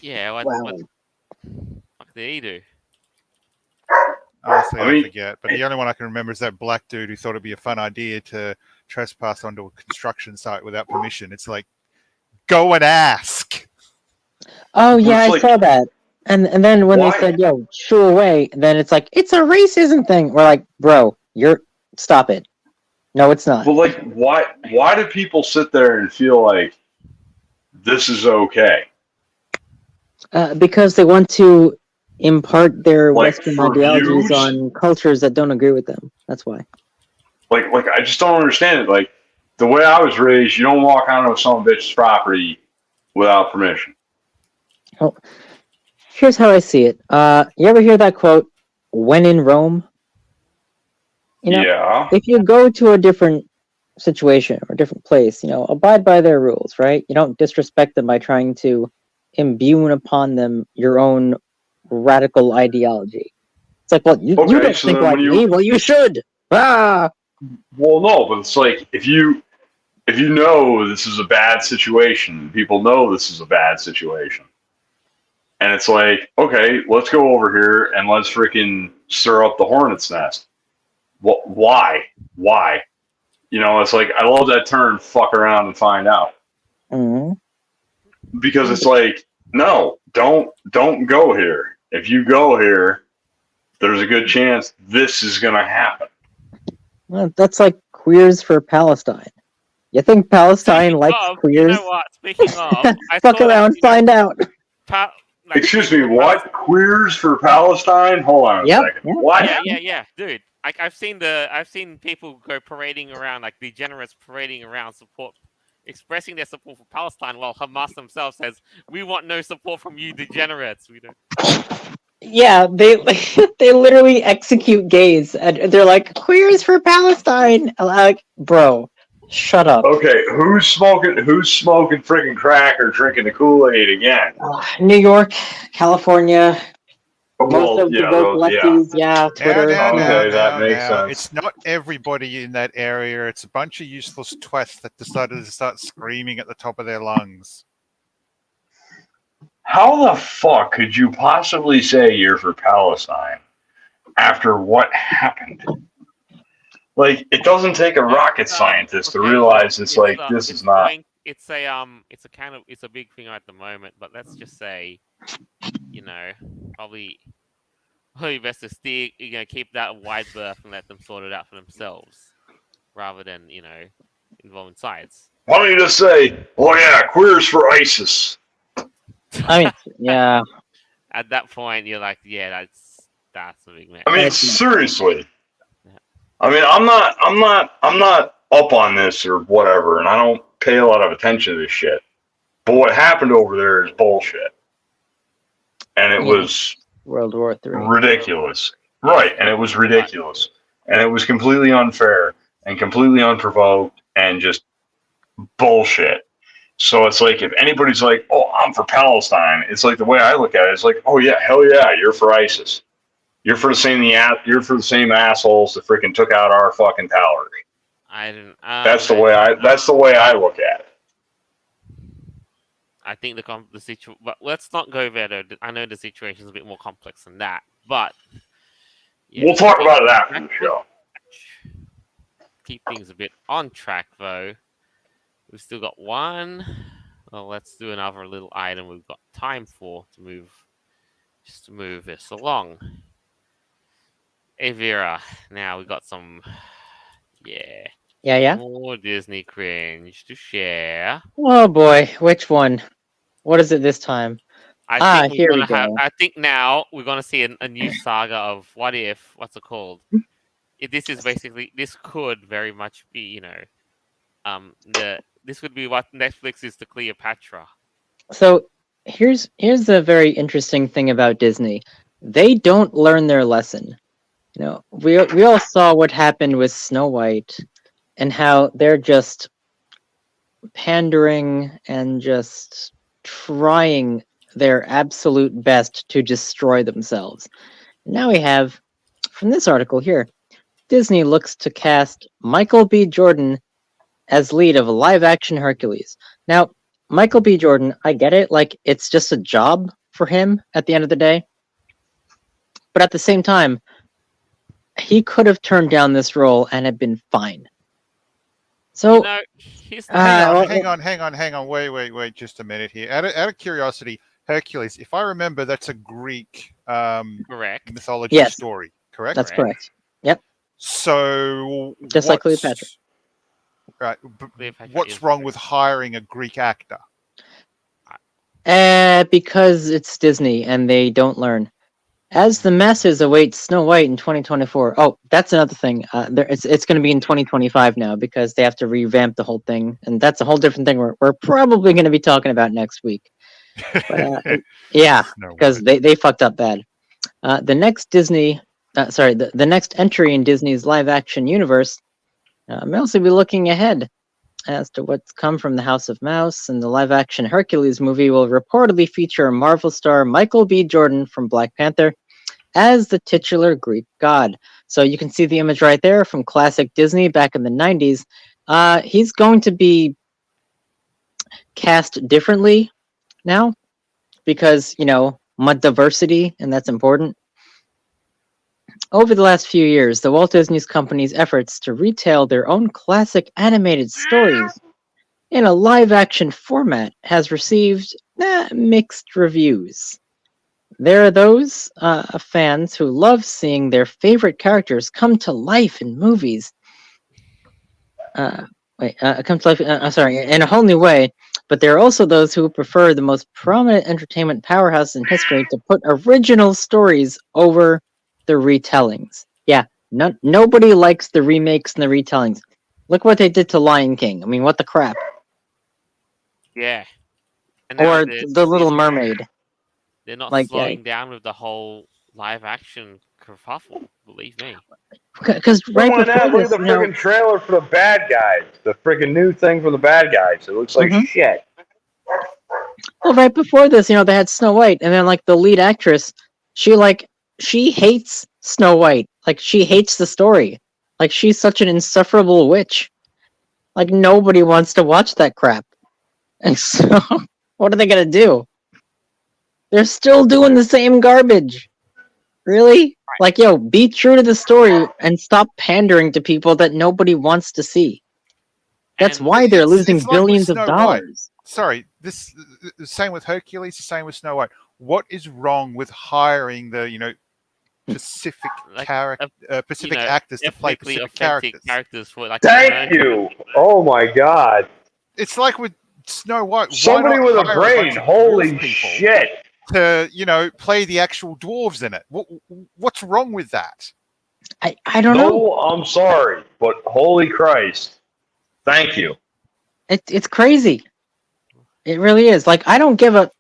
Yeah, what fuck did he do? Honestly, I I mean- forget. But the only one I can remember is that black dude who thought it'd be a fun idea to trespass onto a construction site without permission. It's like, go and ask. Oh yeah, It's I like- saw that. And then when Why- they said, yo, shoo away, then it's like, it's a racism thing. We're like, bro, stop it. No, it's not. But like, why do people sit there and feel like this is okay? Because they want to impart their Like, Western for ideologies views? on cultures that don't agree with them. That's why. Like I just don't understand it. Like the way I was raised, you don't walk onto some bitch's property without permission. Here's how I see it. You ever hear that quote, when in Rome? Yeah. If you go to a different situation or different place, abide by their rules, right? You don't disrespect them by trying to imbue upon them your own radical ideology. It's like, well, you Okay, don't so think then like when me. Well, you should. Ah! Well, no, but it's like if you know this is a bad situation, people know this is a bad situation, and it's like, okay, let's go over here and let's freaking stir up the hornet's nest. Why? Why? It's like I love that term, "fuck around and find out," Mhm. because it's like, no, don't go here. If you go here, there's a good chance this is gonna happen. Well, that's like queers for Palestine. You think Palestine Speaking likes of, queers? you know what? Speaking of, I Fuck saw that, around, find out. like, Excuse me, what? Queers for Palestine? Hold on a Yep, second. yep. What? Yeah, dude. Like I've seen people go parading around, like degenerates parading around, expressing their support for Palestine, while Hamas themselves says, "We want no support from you, degenerates. We don't." Yeah, they they literally execute gays, and they're like queers for Palestine. Like, bro, shut up. Okay, who's smoking freaking crack or drinking the Kool-Aid again? New York, California, most of the woke those, yeah. lefties, yeah, Twitter. Okay, that makes now. sense. It's not everybody in that area. It's a bunch of useless twats that decided to start screaming at the top of their lungs. How the fuck could you possibly say you're for Palestine after what happened? Like, it doesn't take a rocket scientist to Okay, realize it's like this it's is not. It's a big thing at the moment, but let's just say, probably best to keep that wide berth and let them sort it out for themselves, rather than involving sides. Why don't you just say, "Oh yeah, queers for ISIS"? I mean, yeah, At that point, you're like, yeah, that's a big mess. I mean, That's not- seriously. Yeah. I mean, I'm not up on this or whatever, and I don't pay a lot of attention to this shit. But what happened over there is bullshit, and it yeah, was World War III. ridiculous. Right, and it was ridiculous, and it was completely unfair and completely unprovoked and just bullshit. So it's like if anybody's like, "Oh, I'm for Palestine," it's like the way I look at it. It's like, "Oh yeah, hell yeah, you're for ISIS. You're for the same assholes that freaking took out our fucking towers." I didn't. That's the way I look at it. I think the situation, but let's not go there. Though. I know the situation is a bit more complex than that, but yeah, We'll talk about it after the show. Keep things a bit on track, though. We've still got one. Well, let's do another little item we've got time for to move this along. Hey Vera, now we got some, Yeah. more Disney cringe to share. Oh boy, which one? What is it this time? I think here we're we gonna have. go. I think now we're gonna see a new saga of what if. What's it called? This is basically. This could very much be, this would be what Netflix is to Cleopatra. So here's the very interesting thing about Disney. They don't learn their lesson. We all saw what happened with Snow White and how they're just pandering and just trying their absolute best to destroy themselves. Now we have, from this article here, Disney looks to cast Michael B. Jordan as lead of a live-action Hercules. Now, Michael B. Jordan, I get it, like, it's just a job for him at the end of the day. But at the same time, he could have turned down this role and had been fine. So, Here's Hang on. Wait, just a minute here. Out of curiosity, Hercules, if I remember, that's a Greek correct. mythology Yes. story, correct? that's correct. Yep, So, just like Cleopatra. Right. Cleopatra What's is wrong Greek. with hiring a Greek actor? Because it's Disney and they don't learn. As the masses await Snow White in 2024. Oh, that's another thing. It's going to be in 2025 now because they have to revamp the whole thing, and that's a whole different thing. We're probably going to be talking about next week. But, yeah, Snow because White. they fucked up bad. The next the next entry in Disney's live-action universe may also be looking ahead as to what's come from the House of Mouse, and the live-action Hercules movie will reportedly feature Marvel star Michael B. Jordan from Black Panther as the titular Greek god. So you can see the image right there from classic Disney back in the 90s. He's going to be cast differently now because, diversity, and that's important. Over the last few years, the Walt Disney Company's efforts to retell their own classic animated stories in a live-action format has received mixed reviews. There are those fans who love seeing their favorite characters come to life in movies. Come to life, in a whole new way. But there are also those who prefer the most prominent entertainment powerhouse in history to put original stories over the retellings. Yeah, nobody likes the remakes and the retellings. Look what they did to Lion King. I mean, what the crap? Yeah. And Or The Little Mermaid. They're not Like, slowing down with the whole live action kerfuffle, believe me. Because right Look before at this, the friggin' trailer for the bad guys. The friggin' new thing for the bad guys. It looks like shit. well, right before this, they had Snow White, and then like the lead actress, she hates Snow White. Like she hates the story. Like she's such an insufferable witch. Like nobody wants to watch that crap. And so, what are they gonna do? They're still doing the same garbage. Really? Like, yo, be true to the story and stop pandering to people that nobody wants to see. That's And why they're losing it's like with billions of Snow White. dollars. Sorry, this the same with Hercules, the same with Snow White. What is wrong with hiring the Pacific Like, Pacific actors to play ethnically Pacific authentic characters? for like Thank you. Oh my god. It's like with Snow White. Somebody why with not a hire bunch brain. of Holy dwarf people shit. to play the actual dwarves in it? What's wrong with that? I don't know. No, I'm sorry, but holy Christ. Thank you. It's crazy. It really is. Like, I don't give a.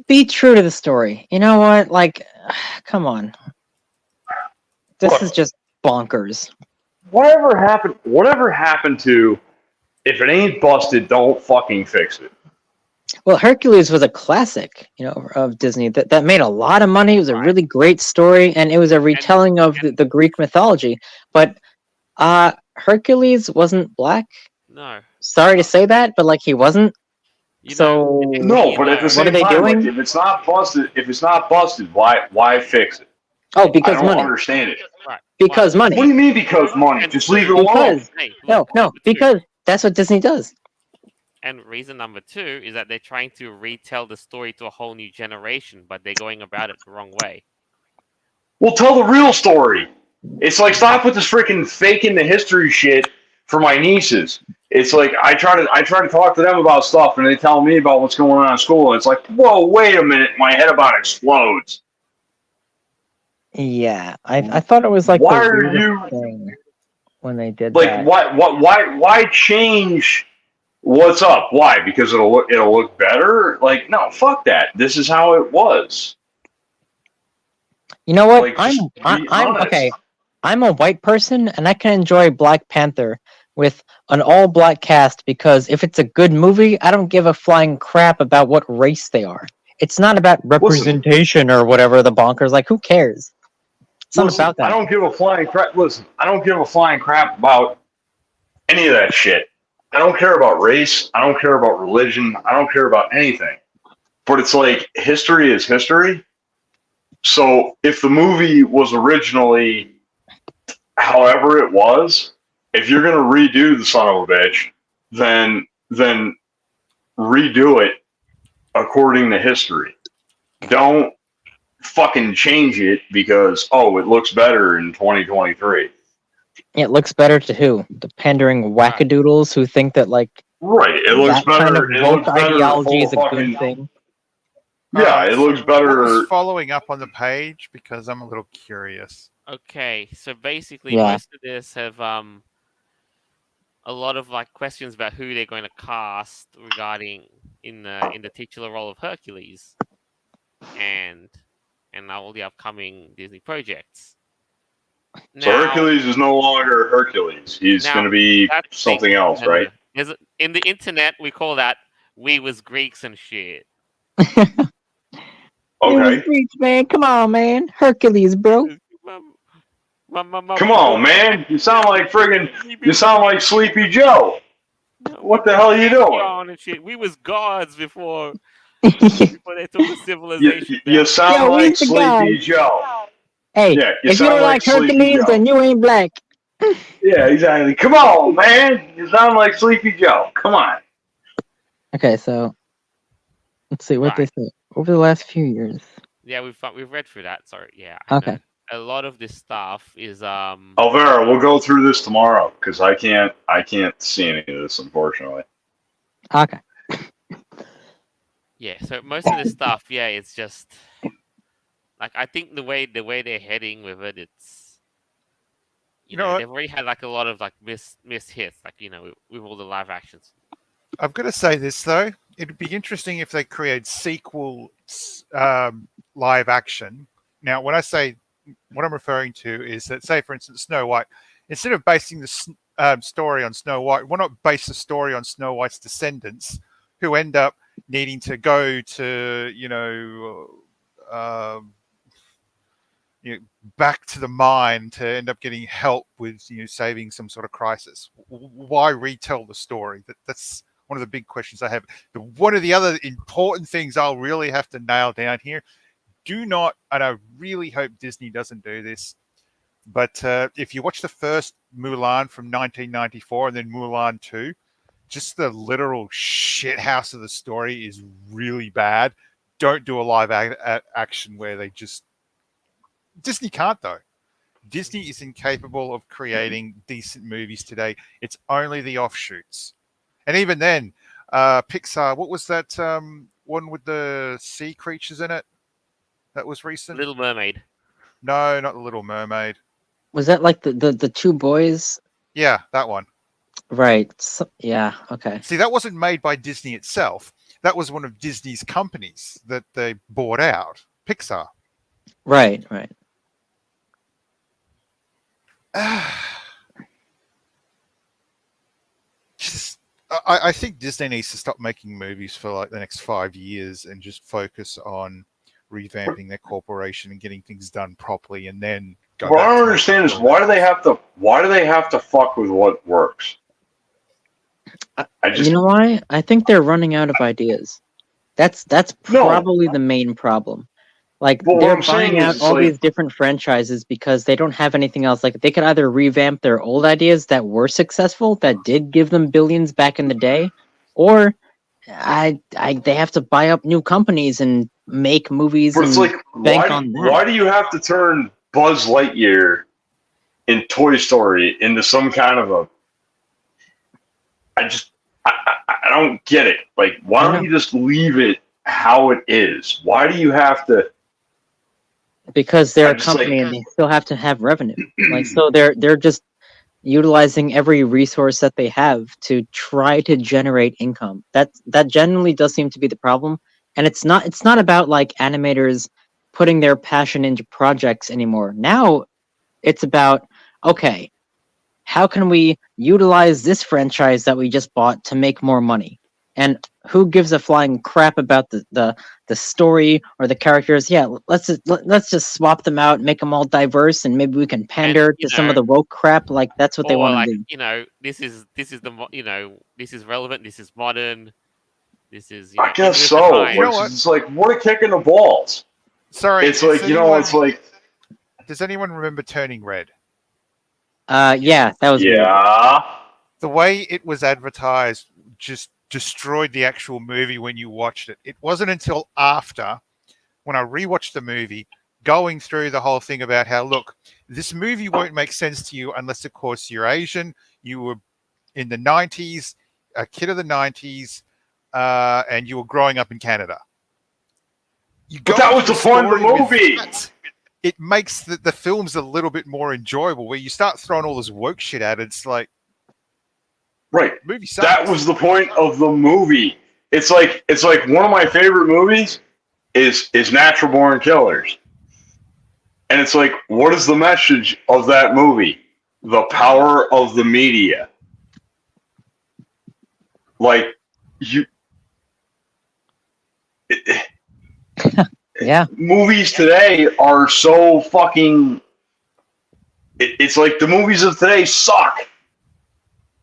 Be true to the story. You know what? Like, come on. This Look. is just bonkers. Whatever happened to if it ain't busted, don't fucking fix it. Well, Hercules was a classic, of Disney that made a lot of money. It was a Right. really great story, and it was a retelling of the Greek mythology. But Hercules wasn't black. No. Sorry to say that, but like he wasn't. So No, but at the what same are they time, doing? like, if it's not busted, why fix it? Oh, I because don't money. understand it. Right. Because What do money. you mean because money? And Just leave it two, alone. Because Hey, no, look, no, number two. because that's what Disney does. And reason number two is that they're trying to retell the story to a whole new generation, but they're going about it the wrong way. Well, tell the real story. It's like, stop with this freaking faking the history shit for my nieces. It's like I try to talk to them about stuff, and they tell me about what's going on in school, and it's like, whoa, wait a minute, my head about explodes. Yeah, I thought it was like Why the are weirdest you thing when they did like that. why change what's up? Why? Because it'll look better? Like, no, fuck that. This is how it was. You know what? Like, just be I'm honest. okay. I'm a white person, and I can enjoy Black Panther with an all-black cast because if it's a good movie, I don't give a flying crap about what race they are. It's not about representation or whatever the bonkers. Like, who cares? It's not about that. I don't give a flying crap. Listen, I don't give a flying crap about any of that shit. I don't care about race. I don't care about religion. I don't care about anything. But it's like, history is history. So if the movie was originally however it was, if you're gonna redo the son of a bitch, then redo it according to history. Don't fucking change it because it looks better in 2023. It looks better to who? The pandering wackadoodles who think that like Right. It looks that kind better. of It woke looks better ideology is a full of good fucking. thing. Yeah, it looks What was better. following up on the page? Because I'm a little curious. Okay, so basically Yeah. most of this have a lot of like questions about who they're going to cast regarding in the titular role of Hercules and all the upcoming Disney projects. So Hercules is no longer Hercules. He's going to be that's something else, right? In the internet, we call that we was Greeks and shit. Okay. Greeks, man. Come on, man. Hercules, bro. Come on, man. You sound like Sleepy Joe. What the hell are you doing? And shit. We was gods before they took the civilization You down. sound like Sleepy Joe. Hey, Yeah, if you don't like Hercules, then you ain't black. Yeah, exactly. Come on, man. You sound like Sleepy Joe. Come on. Okay, so let's see what they say over the last few years. Yeah, we've read through that. Sorry, yeah. Okay. A lot of this stuff is Alvera, we'll go through this tomorrow because I can't see any of this, unfortunately. Okay. Yeah, so most of this stuff, yeah, it's just like I think the way they're heading with it, it's you know they've already had like a lot of like missed hits, like with all the live actions. I've got to say this though, it'd be interesting if they create sequel live action. Now, when I say what I'm referring to is that, say, for instance, Snow White, instead of basing the story on Snow White, why not base the story on Snow White's descendants who end up needing to go to, back to the mine to end up getting help with, saving some sort of crisis. Why retell the story? That's one of the big questions I have. One of the other important things I'll really have to nail down here, do not, and I really hope Disney doesn't do this, but if you watch the first Mulan from 1994 and then Mulan 2, just the literal shithouse of the story is really bad. Don't do a live action where they just... Disney can't, though. Disney is incapable of creating decent movies today. It's only the offshoots. And even then, Pixar. What was that one with the sea creatures in it? That was recent. Little Mermaid. No, not the Little Mermaid. Was that like the two boys? Yeah, that one. Right. So, yeah. Okay. See, that wasn't made by Disney itself. That was one of Disney's companies that they bought out. Pixar. Right. Right. Just, I think Disney needs to stop making movies for like the next 5 years and just focus on revamping their corporation and getting things done properly, and then go. What I don't understand is why do they have to fuck with what works? You know why? I think they're running out of ideas. That's probably the main problem. Like they're buying out all these different franchises because they don't have anything else. Like they could either revamp their old ideas that were successful, that did give them billions back in the day, or they have to buy up new companies and make movies. But it's like, why do you have to turn Buzz Lightyear in Toy Story into some kind of a? I don't get it. Like, why don't you just leave it how it is? Why do you have to? Because they're a company and they still have to have revenue. Like, so they're just utilizing every resource that they have to try to generate income. That generally does seem to be the problem. And it's not about like animators putting their passion into projects anymore. Now it's about, okay, how can we utilize this franchise that we just bought to make more money? And who gives a flying crap about the story or the characters? Yeah, let's just swap them out, make them all diverse, and maybe we can pander to some of the woke crap. Like that's what they want to do. You know, this is this is relevant. This is modern. This is. I guess so. It's like what a kick in the balls. Sorry, it's like it's like. Does anyone remember Turning Red? Yeah, that was weird. The way it was advertised just destroyed the actual movie when you watched it. It wasn't until after, when I rewatched the movie, going through the whole thing about how, look, this movie won't make sense to you unless, of course, you're Asian, you were in the 90s, a kid of the 90s, and you were growing up in Canada. But that was the point of the movie. It makes the films a little bit more enjoyable. Where you start throwing all this woke shit at it, it's like, right. Movie sucks. That was the point of the movie. It's like one of my favorite movies is Natural Born Killers, and it's like, what is the message of that movie? The power of the media. Like yeah. Movies today are so fucking. It's like the movies of today suck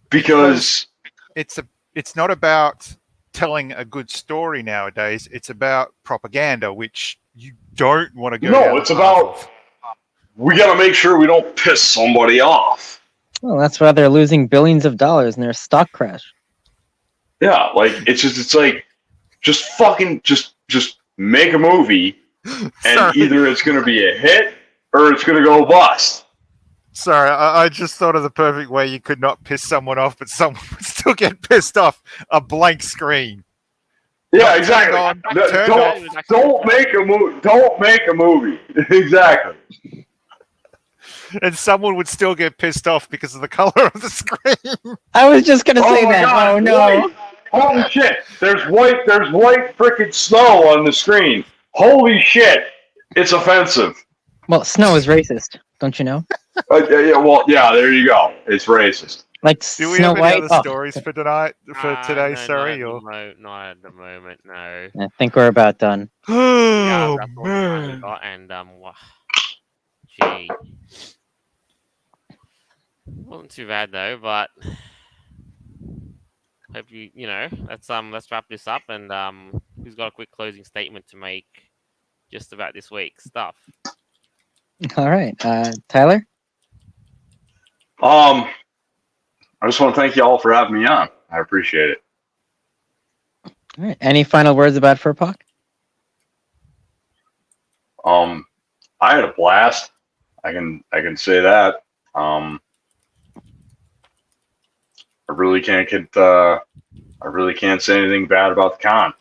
because it's not about telling a good story nowadays. It's about propaganda, which you don't want to go. No, it's about we got to make sure we don't piss somebody off. Well, that's why they're losing billions of dollars in their stock crash. Yeah, like it's like just fucking just make a movie, and either it's going to be a hit or it's going to go bust. Sorry, I just thought of the perfect way you could not piss someone off, but someone would still get pissed off. A blank screen. Yeah, exactly. Don't make a movie. Don't make a movie. Exactly. And someone would still get pissed off because of the color of the screen. I was just gonna say that. God, oh no! Wait. Holy shit! There's white freaking snow on the screen. Holy shit! It's offensive. Well, snow is racist, don't you know? Yeah. There you go. It's racist. Like Do we Snow have any White. other stories for tonight? For today, no, sorry. Not at the moment. No. I think we're about done. Oh That's all man! got, and gee, wasn't too bad though. But hope let's wrap this up. And who's got a quick closing statement to make just about this week's stuff? All right, Tyler. I just want to thank you all for having me on. I appreciate it. All right. Any final words about Furpok? I had a blast. I can say that. I really can't get I really can't say anything bad about the con.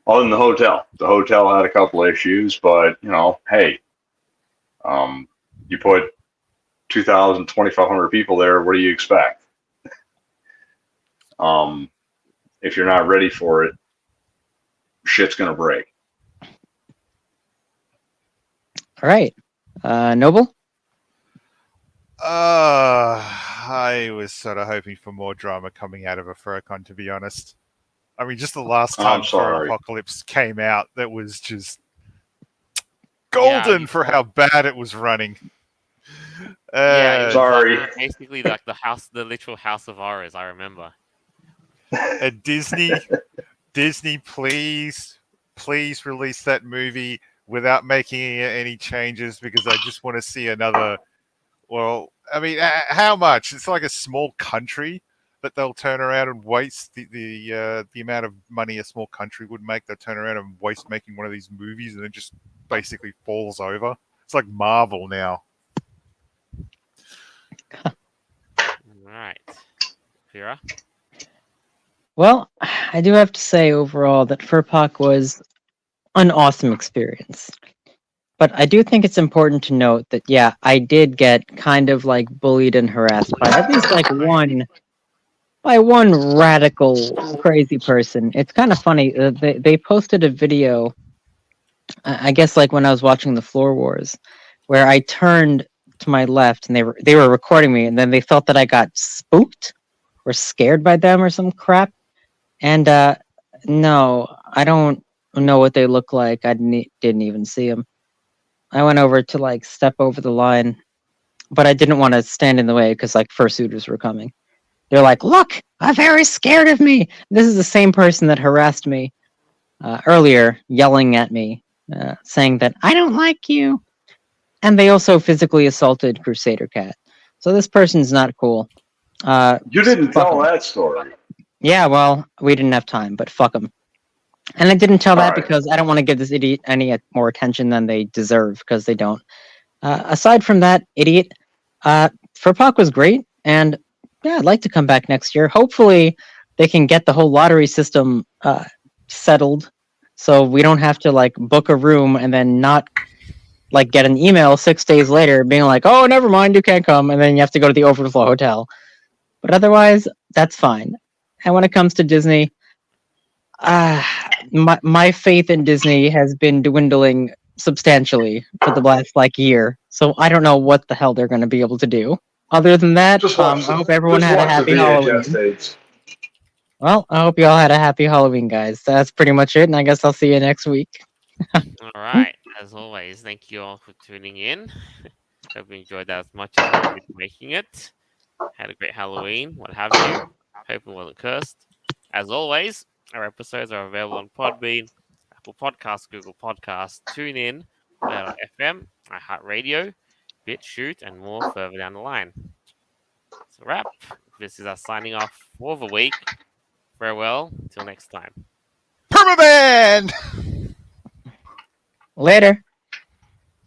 Other than the hotel. The hotel had a couple issues, but, hey, you put 2,000, 2,500 people there, what do you expect? If you're not ready for it, shit's going to break. All right. Noble? I was sort of hoping for more drama coming out of a Furcon, to be honest. I mean, just the last time I'm sorry. Apocalypse came out, that was just golden for how bad it was running. Sorry. Basically, like the literal house of horrors. I remember. Disney, please release that movie without making any changes, because I just want to see another. Well, I mean, how much? It's like a small country that they'll turn around and waste the amount of money a small country would make. They'll turn around and waste making one of these movies, and it just basically falls over. It's like Marvel now. All right, Kira. Well, I do have to say overall that Furpak was an awesome experience. But I do think it's important to note that, yeah, I did get kind of like bullied and harassed by at least like one radical crazy person. It's kind of funny. They posted a video, I guess like when I was watching the Floor Wars, where I turned to my left and they were recording me, and then they felt that I got spooked or scared by them or some crap. And no, I don't know what they look like. I didn't even see them. I went over to like step over the line, but I didn't want to stand in the way because like fursuiters were coming. They're like, "Look, I'm very scared of me." This is the same person that harassed me earlier, yelling at me, saying that I don't like you, and they also physically assaulted Crusader Cat. So this person's not cool. You didn't fuck tell 'em. that story. Yeah, well, we didn't have time, but fuck them. And I didn't tell that Alright. because I don't want to give this idiot any more attention than they deserve, because they don't. Aside from that, idiot, Furpak was great, and yeah, I'd like to come back next year. Hopefully, they can get the whole lottery system settled, so we don't have to like book a room and then not like get an email 6 days later being like, "Oh, never mind, you can't come," and then you have to go to the overflow hotel. But otherwise, that's fine. And when it comes to Disney, my faith in Disney has been dwindling substantially for the last like year. So I don't know what the hell they're going to be able to do. Other than that, I hope everyone had a happy Halloween. Tapes. Well, I hope you all had a happy Halloween, guys. That's pretty much it, and I guess I'll see you next week. All right. As always, thank you all for tuning in. Hope you enjoyed that as much as I did making it. Had a great Halloween, what have you. Hope it wasn't cursed. As always, our episodes are available on Podbean, Apple Podcasts, Google Podcasts, TuneIn, FM, iHeartRadio, BitChute, and more further down the line. So wrap. This is us signing off for the week. Farewell. Until next time. Permaban! Later.